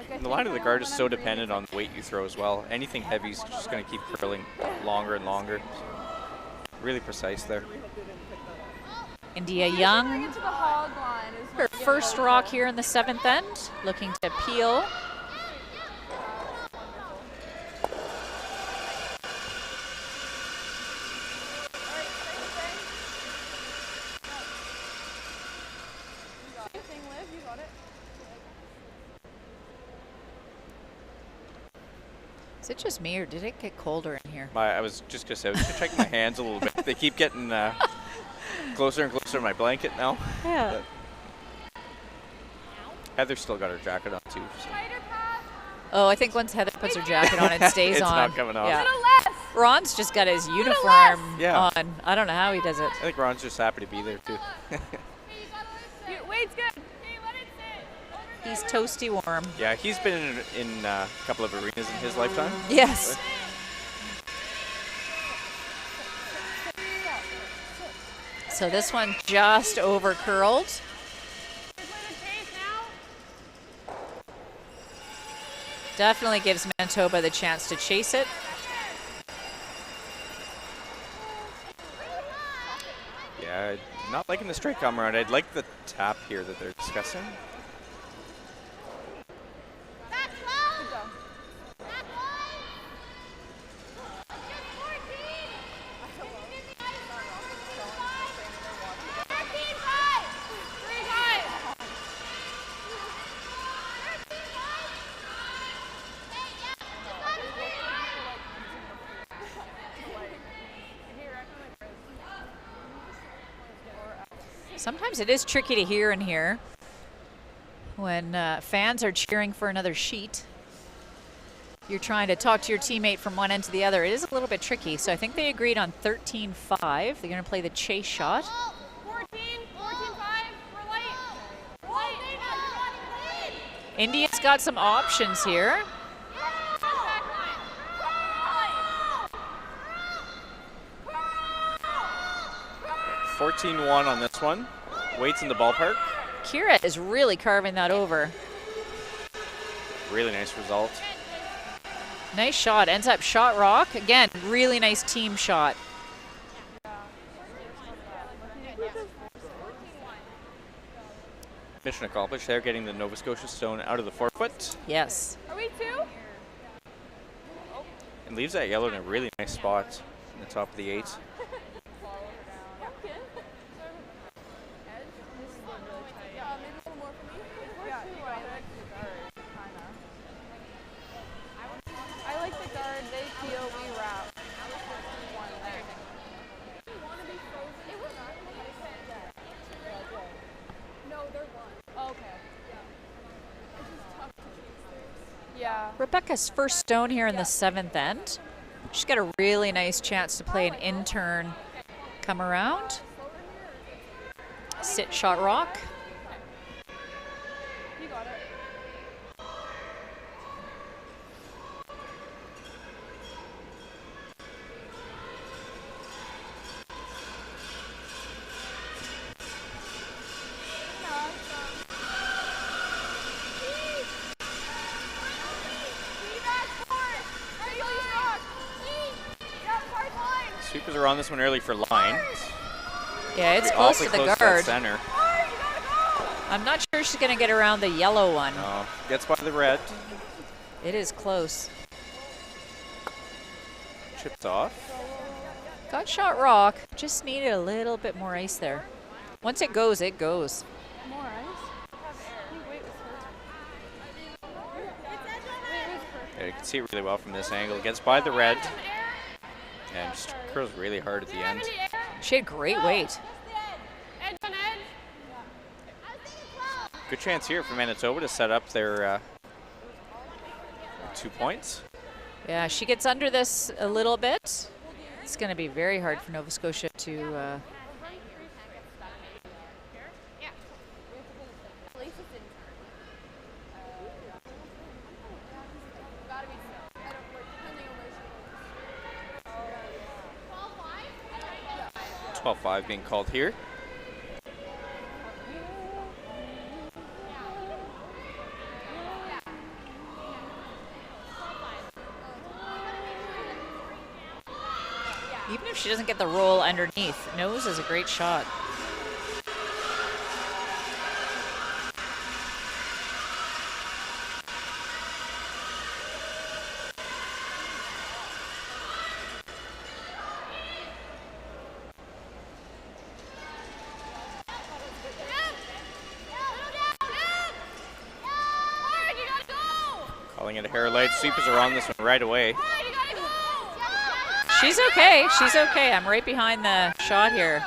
And the line of the guard is so dependent on the weight you throw as well. Anything heavy is just going to keep curling longer and longer. Really precise there. India Young, Into the hog line is her first rock here in the 7th end, looking to peel. Is it just me or did it get colder in here? I was just going to say, I was just checking my hands a little bit. They keep getting closer and closer to my blanket now. Yeah. But Heather's still got her jacket on too. So. Oh, I think once Heather puts her jacket on, it stays It's on. not coming off. Yeah. less. Ron's just got his uniform Yeah. on. I don't know how he does it. I think Ron's just happy to be there too. Weight's good. Hey, let it sit. He's toasty warm. Yeah, he's been in a couple of arenas in his lifetime. Yes. So this one just over curled. Definitely gives Manitoba the chance to chase it. Yeah, not liking the straight come around. I'd like the tap here that they're discussing. Sometimes it is tricky to hear in here when fans are cheering for another sheet. You're trying to talk to your teammate from one end to the other. It is a little bit tricky. So I think they agreed on 13-5. They're going to play the chase shot. 14, 14-5. We're light. India's got some options here. 14-1 on this one. Waits in the ballpark. Kira is really carving that over. Really nice result. Nice shot. Ends up shot rock. Again, really nice team shot. Mission accomplished there, getting the Nova Scotia stone out of the forefoot. Yes. Are we 2? And leaves that yellow in a really nice spot in the top of the 8. I like the guard. They feel we wrap. No, they're one. Okay. Yeah. Rebecca's first stone here in the 7th end. She's got a really nice chance to play an in-turn come around. Sit shot rock. You got it. Sweepers are on this one early for line. Yeah, it's close to the Close guard. to that center. I'm not sure she's going to get around the yellow one. No, gets by the red. It is close. Chipped off. Got shot rock. Just needed a little bit more ice there. Once it goes, it goes. More ice? Yeah, you can see it really well from this angle. Gets by the red. And just curls really hard at the end. She had great weight. Edge on edge. Good chance here for Manitoba to set up their 2 points. Yeah, she gets under this a little bit. It's going to be very hard for Nova Scotia to... .12.5 being called here. Even if she doesn't get the roll underneath, nose is a great shot. Calling it a hair light. Sweepers are on this one right away. She's okay. She's okay. I'm right behind the shot here.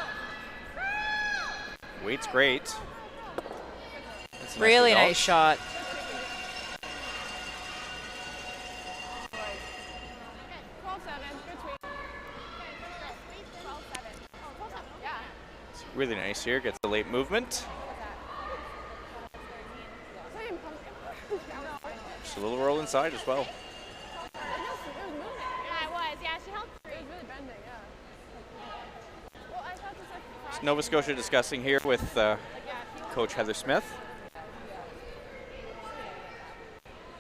Weight's great. That's a Really result. nice shot. It's really nice here. Gets the late movement. Just a little roll inside as well. It's Nova Scotia discussing here with Coach Heather Smith.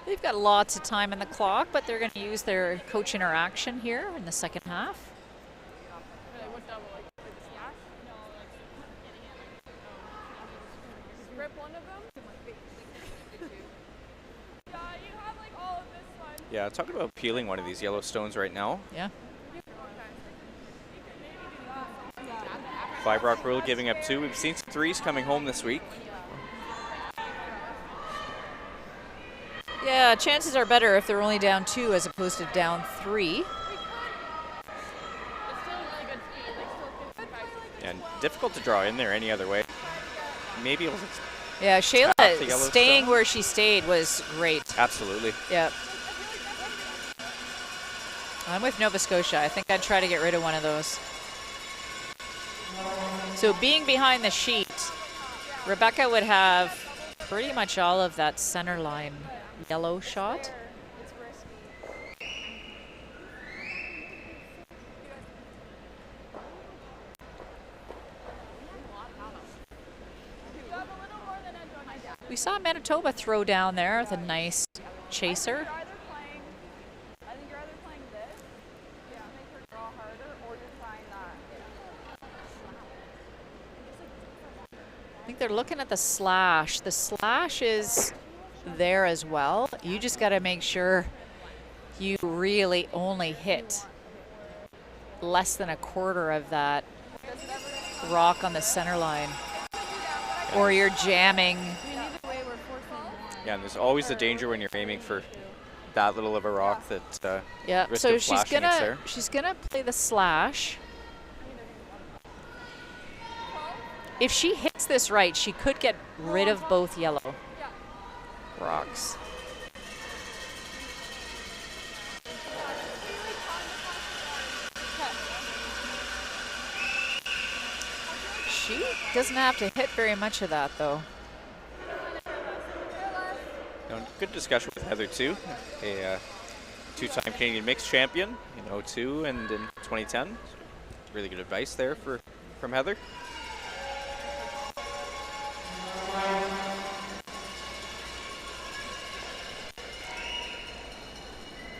They've got lots of time in the clock, but they're going to use their coach interaction here in the second half. Yeah, talking about peeling one of these yellow stones right now. Yeah. Five Rock Rule giving up 2. We've seen some 3s coming home this week. Yeah, chances are better if they're only down 2 as opposed to down 3. And difficult to draw in there any other way. Maybe it was. Yeah, Tap the Shayla yellow staying stone. where she stayed was great. Absolutely. Yep. I'm with Nova Scotia. I think I'd try to get rid of one of those. So being behind the sheet, Rebecca would have pretty much all of that center line yellow shot. We saw Manitoba throw down there with a nice chaser. I think they're looking at the slash. The slash is there as well. You just got to make sure you really only hit less than a quarter of that rock on the center line, or you're jamming. Yeah, and there's always the danger when you're aiming for that little of a rock that Yeah, risk so of flashing it's there. she's gonna play the slash. If she hits this right, she could get rid of both yellow rocks. She doesn't have to hit very much of that, though. Good discussion with Heather too, a two-time Canadian mixed champion in 02 and in 2010. Really good advice there from Heather.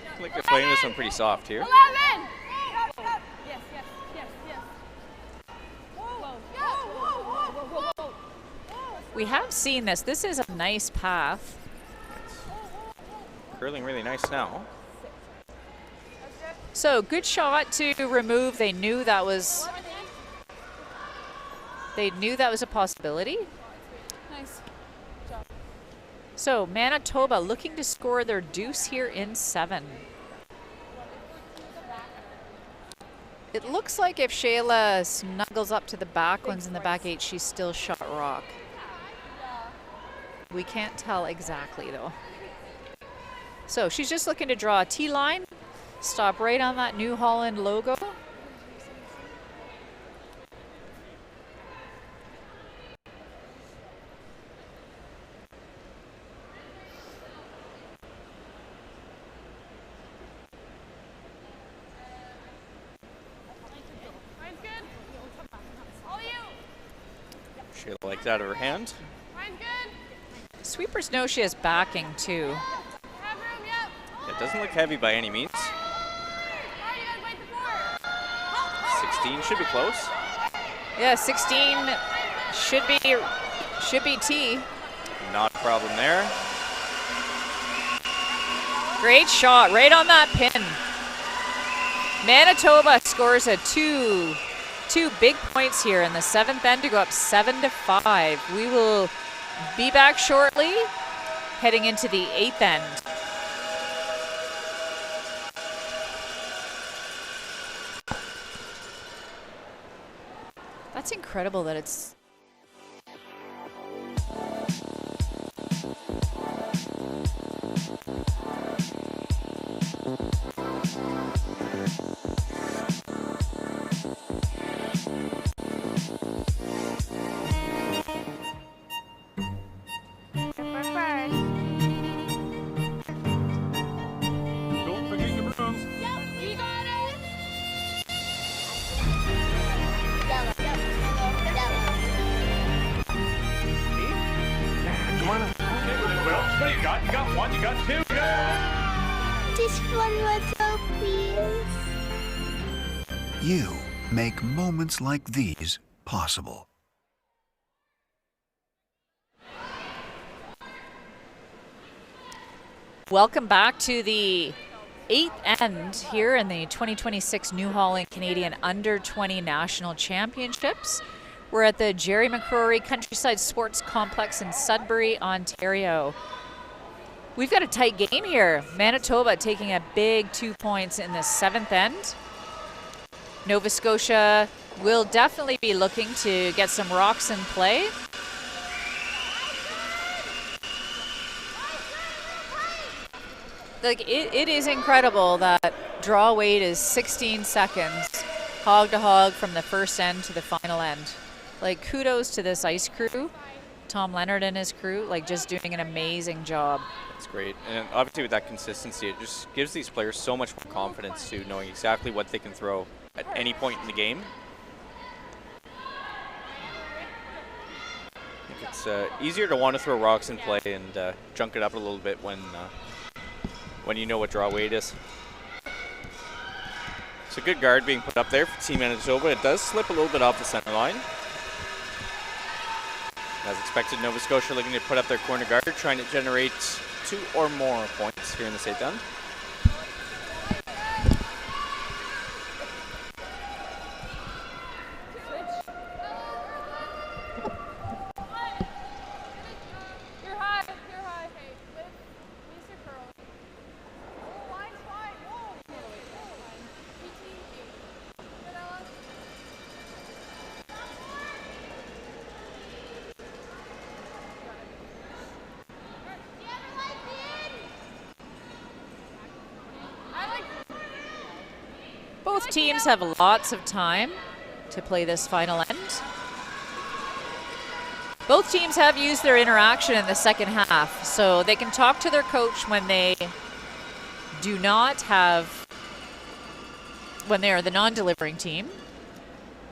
I think they're playing this one pretty soft here. 11! Yes, yes. We have seen this. This is a nice path. It's curling really nice now. So good shot to remove. They knew that was a possibility. Nice. So Manitoba looking to score their deuce here in 7. It looks like if Shayla snuggles up to the back ones in the back 8, she's still shot rock. We can't tell exactly though. So she's just looking to draw a T-line, stop right on that New Holland logo. She likes that of her hand. Sweepers know she has backing too. It doesn't look heavy by any means. 16 should be close. Yeah, 16 should be T. Not a problem there. Great shot right on that pin. Manitoba scores a two big points here in the 7th end to go up 7-5. We will be back shortly, heading into the 8th end. That's incredible that it's Don't forget your brooms. Come on. Well, what do you got? You got 1, you got 2, go! Just one more throw, please. You make moments like these possible. welcome back to the 8th end here in the 2026 New Holland Canadian Under-20 National Championships. We're at the Jerry McCrory Countryside Sports Complex in Sudbury, Ontario. We've got a tight game here. Manitoba taking a big 2 points in the 7th end. Nova Scotia will definitely be looking to get some rocks in play. Like it is incredible that draw weight is 16 seconds, hog to hog from the first end to the final end. Like kudos to this ice crew, Tom Leonard and his crew, like just doing an amazing job. That's great. And obviously with that consistency, it just gives these players so much more confidence to knowing exactly what they can throw at any point in the game. I think it's easier to want to throw rocks in play and junk it up a little bit when you know what draw weight is. It's a good guard being put up there for Team Manitoba. It does slip a little bit off the center line. As expected, Nova Scotia looking to put up their corner guard, trying to generate 2 or more points here in the 8th end. Both teams have lots of time to play this final end. Both teams have used their interaction in the second half, so they can talk to their coach when they do not have, when they're the non-delivering team,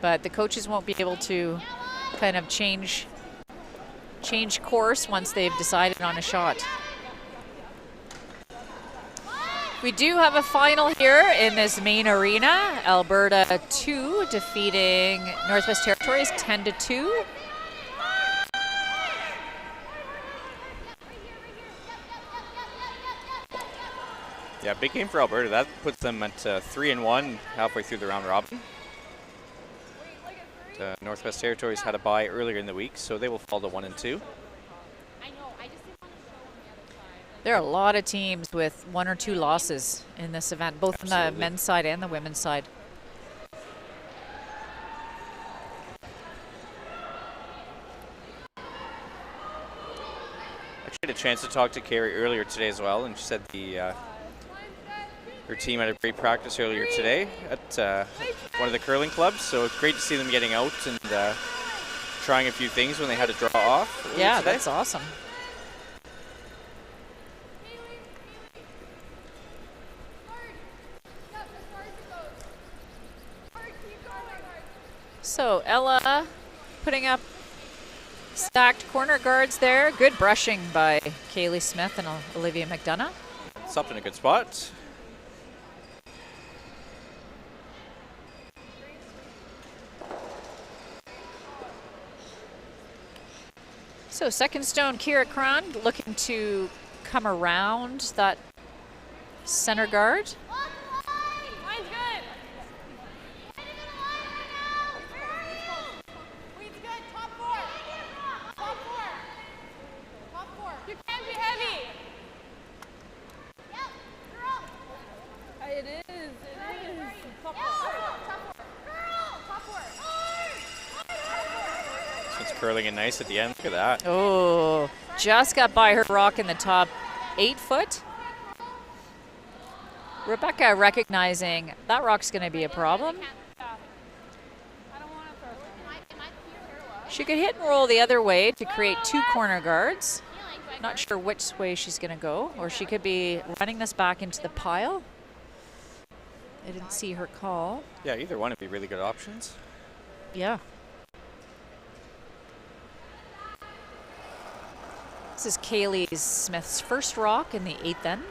but the coaches won't be able to kind of change course once they've decided on a shot. We do have a final here in this main arena. Alberta 2 defeating Northwest Territories 10-2. Yeah, big game for Alberta. That puts them at 3-1 halfway through the round robin. Northwest Territories had a bye earlier in the week, so they will fall to 1-2. There are a lot of teams with 1 or 2 losses in this event, both on the men's side and the women's side. I had a chance to talk to Carrie earlier today as well, and she said her team had a great practice earlier today at one of the curling clubs, so it's great to see them getting out and trying a few things when they had to draw off. Yeah, today. That's awesome. So Ella putting up stacked corner guards there. Good brushing by Kaylee Smith and Olivia McDonough. Stopped in a good spot. So second stone, Kira Cron looking to come around that center guard. Curling and nice at the end. Look at that. Oh, just got by her rock in the top 8 foot. Rebecca recognizing that rock's going to be a problem. She could hit and roll the other way to create 2 corner guards. Not sure which way she's going to go, or she could be running this back into the pile. I didn't see her call. Yeah, either one would be really good options. Yeah. This is Kaylee Smith's first rock in the 8th end.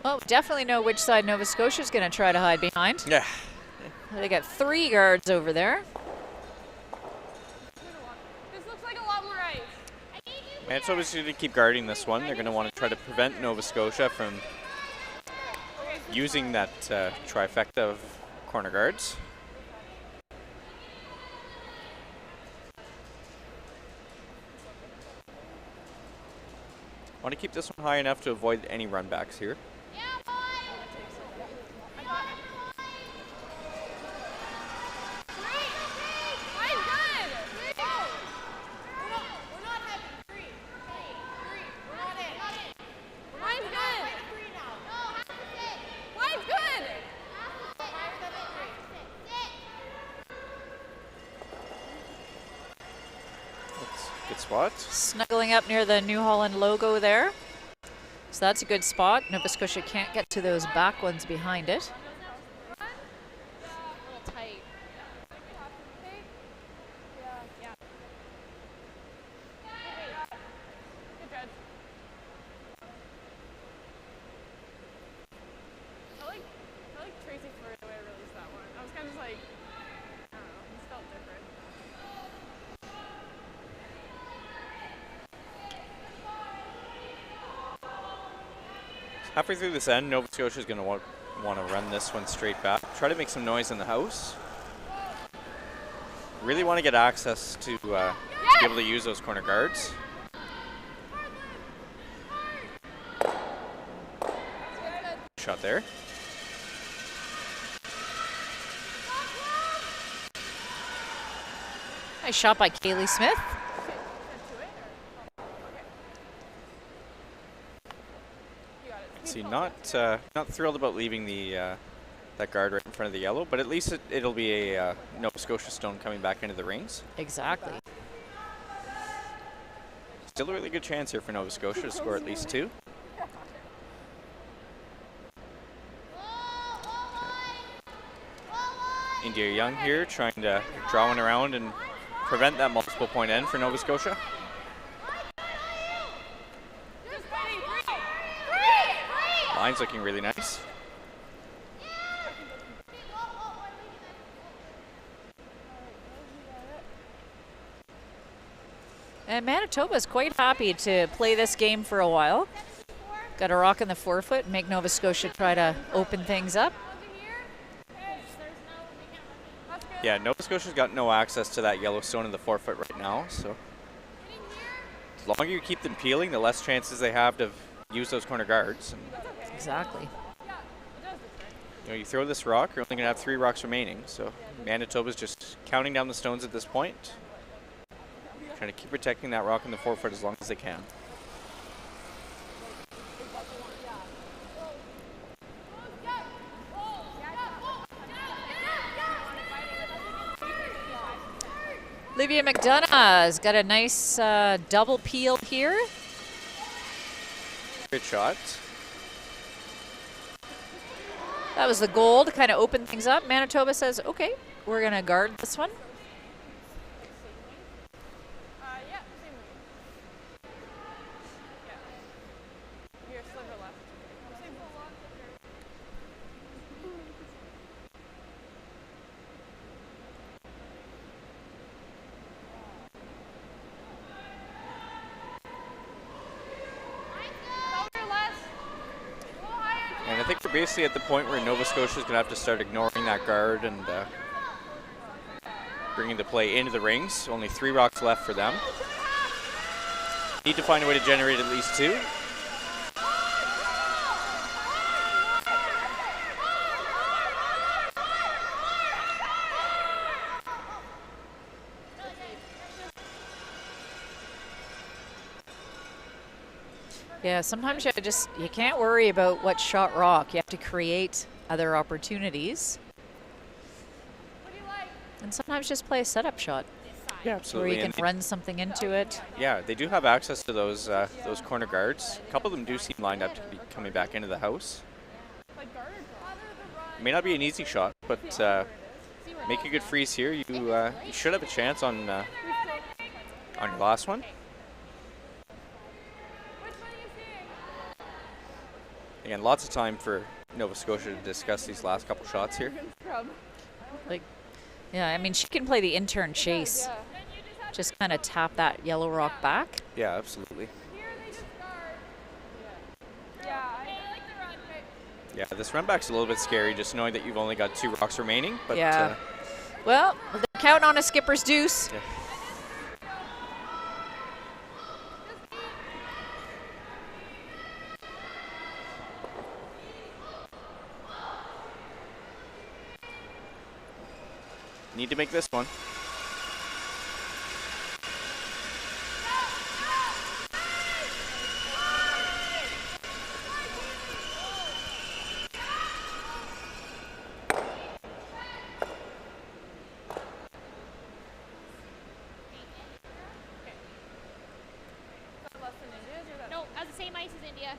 Well, definitely know which side Nova Scotia is going to try to hide behind. Yeah. They got 3 guards over there. Manitoba's going to keep guarding this one. They're going to want to try to prevent Nova Scotia from using that trifecta of corner guards. Want to keep this one high enough to avoid any runbacks here. Snuggling up near the New Holland logo there. So that's a good spot. Nova Scotia can't get to those back ones behind it. Halfway through this end, Nova Scotia is going to want to run this one straight back. Try to make some noise in the house. Really want to get access to be able to use those corner guards. Shot there. Nice shot by Kaylee Smith. See, not thrilled about leaving the that guard right in front of the yellow, but at least it'll be a Nova Scotia stone coming back into the rings. Exactly. Still a really good chance here for Nova Scotia to score at least 2. India Young here trying to draw one around and prevent that multiple point end for Nova Scotia. Line's looking really nice. And Manitoba's quite happy to play this game for a while. Got a rock in the forefoot and make Nova Scotia try to open things up. Yeah, Nova Scotia's got no access to that yellow stone in the forefoot right now, so the longer you keep them peeling, the less chances they have to use those corner guards. And, Exactly. you know, you throw this rock, you're only going to have 3 rocks remaining, so Manitoba's just counting down the stones at this point, trying to keep protecting that rock in the forefoot as long as they can. Olivia McDonough's got a nice double peel here. Good shot. That was the goal to kind of open things up. Manitoba says, okay, we're going to guard this one. And I think we're basically at the point where Nova Scotia is going to have to start ignoring that guard and bringing the play into the rings. Only 3 rocks left for them. Need to find a way to generate at least 2. Yeah, sometimes you can't worry about what shot rock. You have to create other opportunities. And sometimes just play a setup shot. Yeah, Where absolutely. you can run something into it. Yeah, they do have access to those corner guards. A couple of them do seem lined up to be coming back into the house. It may not be an easy shot, but make a good freeze here. You should have a chance on your last one. Again, lots of time for Nova Scotia to discuss these last couple shots here. Like, yeah, I mean, she can play the intern chase. Just kind of tap that yellow rock back. Yeah, absolutely. Yeah, this run back's a little bit scary, just knowing that you've only got 2 rocks remaining. But Yeah. Well, they're counting on a skipper's deuce. yeah. Need to make this one. No, as the same ice as India.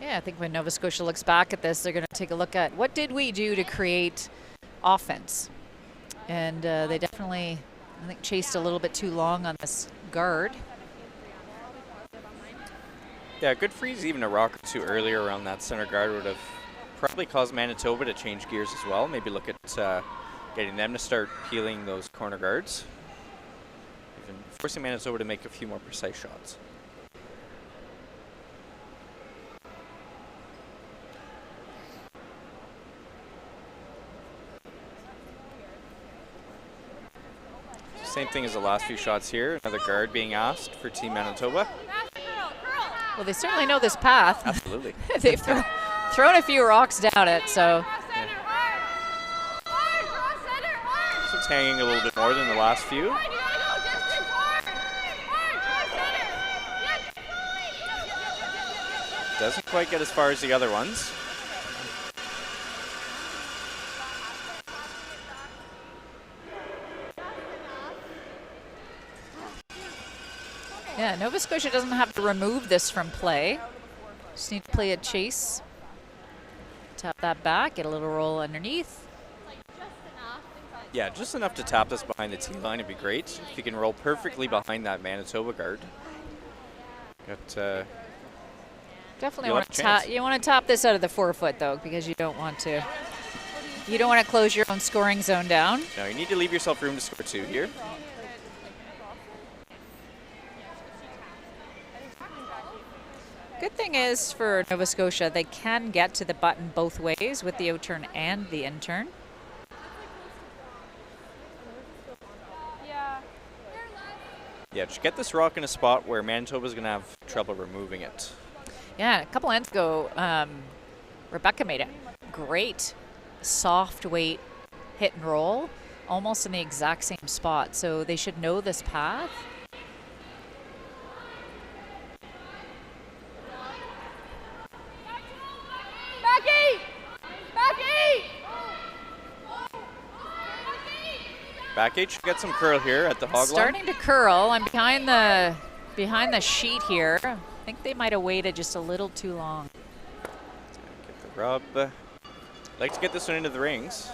Yeah, I think when Nova Scotia looks back at this, they're going to take a look at what did we do to create offense. And they definitely, I think, chased a little bit too long on this guard. Yeah, a good freeze, even a rock or 2 earlier around that center guard would have probably caused Manitoba to change gears as well. Maybe look at getting them to start peeling those corner guards. Even forcing Manitoba to make a few more precise shots. Same thing as the last few shots here. Another guard being asked for Team Manitoba. Well, they certainly know this path. Absolutely. They've thrown a few rocks down it, so. This one's hanging a little bit more than the last few. Doesn't quite get as far as the other ones. Yeah, Nova Scotia doesn't have to remove this from play. Just need to play a chase. Tap that back, get a little roll underneath. Yeah, just enough to tap this behind the tee line would be great. If you can roll perfectly behind that Manitoba guard. Got Definitely You'll want have to a chance. you want to top this out of the forefoot though, because you don't want to close your own scoring zone down. no, you need to leave yourself room to score 2 here. Good thing is for Nova Scotia, they can get to the button both ways with the out-turn and the in-turn. Yeah. Yeah, just get this rock in a spot where Manitoba's going to have trouble removing it. Yeah, a couple ends ago, Rebecca made a great soft weight hit and roll, almost in the exact same spot. So they should know this path. Back 8 should get some curl here at the hog line. Starting to curl. I'm behind the sheet here. I think they might have waited just a little too long. Get the rub. Like to get this one into the rings.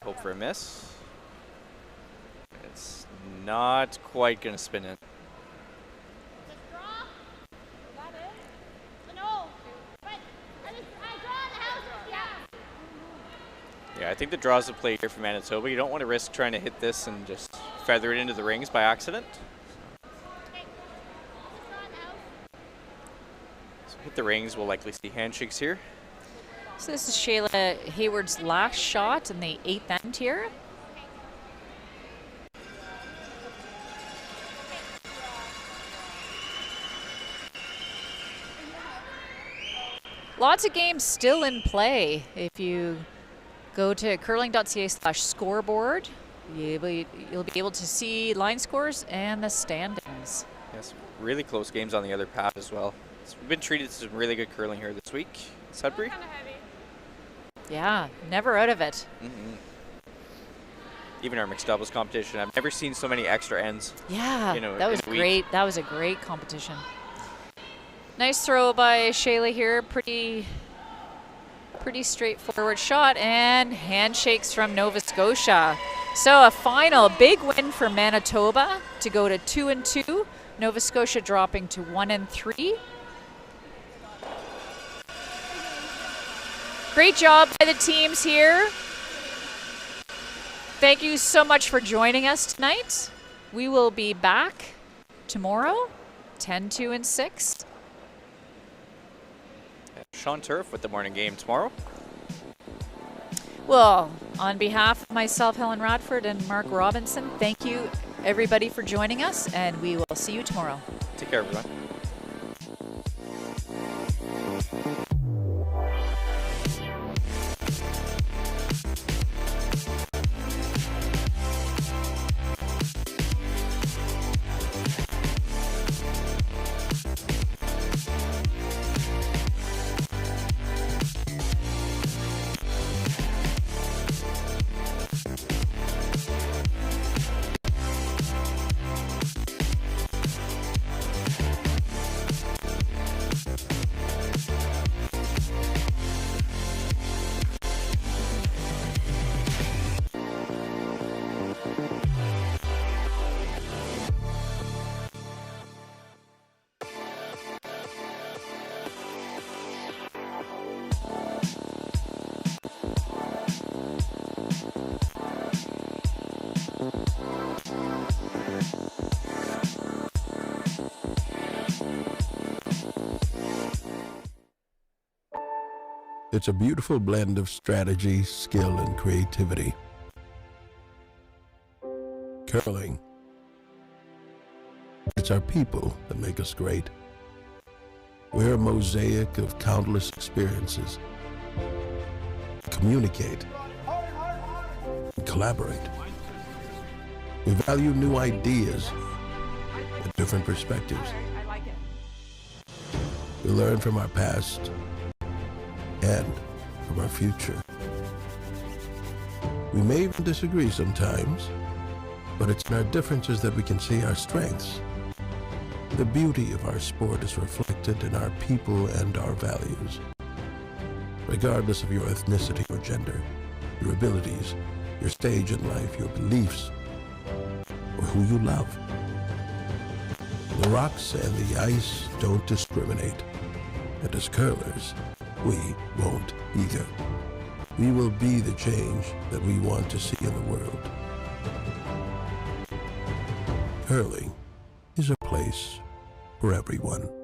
Hope for a miss. It's not quite going to spin in. Yeah, I think the draw's the play here for Manitoba. You don't want to risk trying to hit this and just feather it into the rings by accident. So hit the rings, we'll likely see handshakes here. So this is Shayla Hayward's last shot in the 8th end here. Lots of games still in play. If you go to curling.ca/scoreboard, you'll be able to see line scores and the standings. Yes, really close games on the other path as well. So we've been treated to some really good curling here this week. Sudbury. Kind of heavy. Yeah, never out of it. Even our mixed doubles competition, I've never seen so many extra ends. Yeah, You know, that was in a week. great. That was a great competition. Nice throw by Shayla here. Pretty straightforward shot, and handshakes from Nova Scotia. So a final big win for Manitoba to go to 2-2. Nova Scotia dropping to 1-3. Great job by the teams here. Thank you so much for joining us tonight. We will be back tomorrow, 10, 2, and 6. Sean Turf with the morning game tomorrow. Well, on behalf of myself, Helen Radford, and Mark Robinson, thank you everybody for joining us, and we will see you tomorrow. Take care, everyone. It's a beautiful blend of strategy, skill, and creativity. Curling. It's our people that make us great. We're a mosaic of countless experiences. Communicate. And collaborate. We value new ideas and different perspectives. We learn from our past and from our future. We may even disagree sometimes, but it's in our differences that we can see our strengths. The beauty of our sport is reflected in our people and our values. Regardless of your ethnicity or gender, your abilities, your stage in life, your beliefs, or who you love. The rocks and the ice don't discriminate. And as curlers, we won't either. We will be the change that we want to see in the world. Curling is a place for everyone.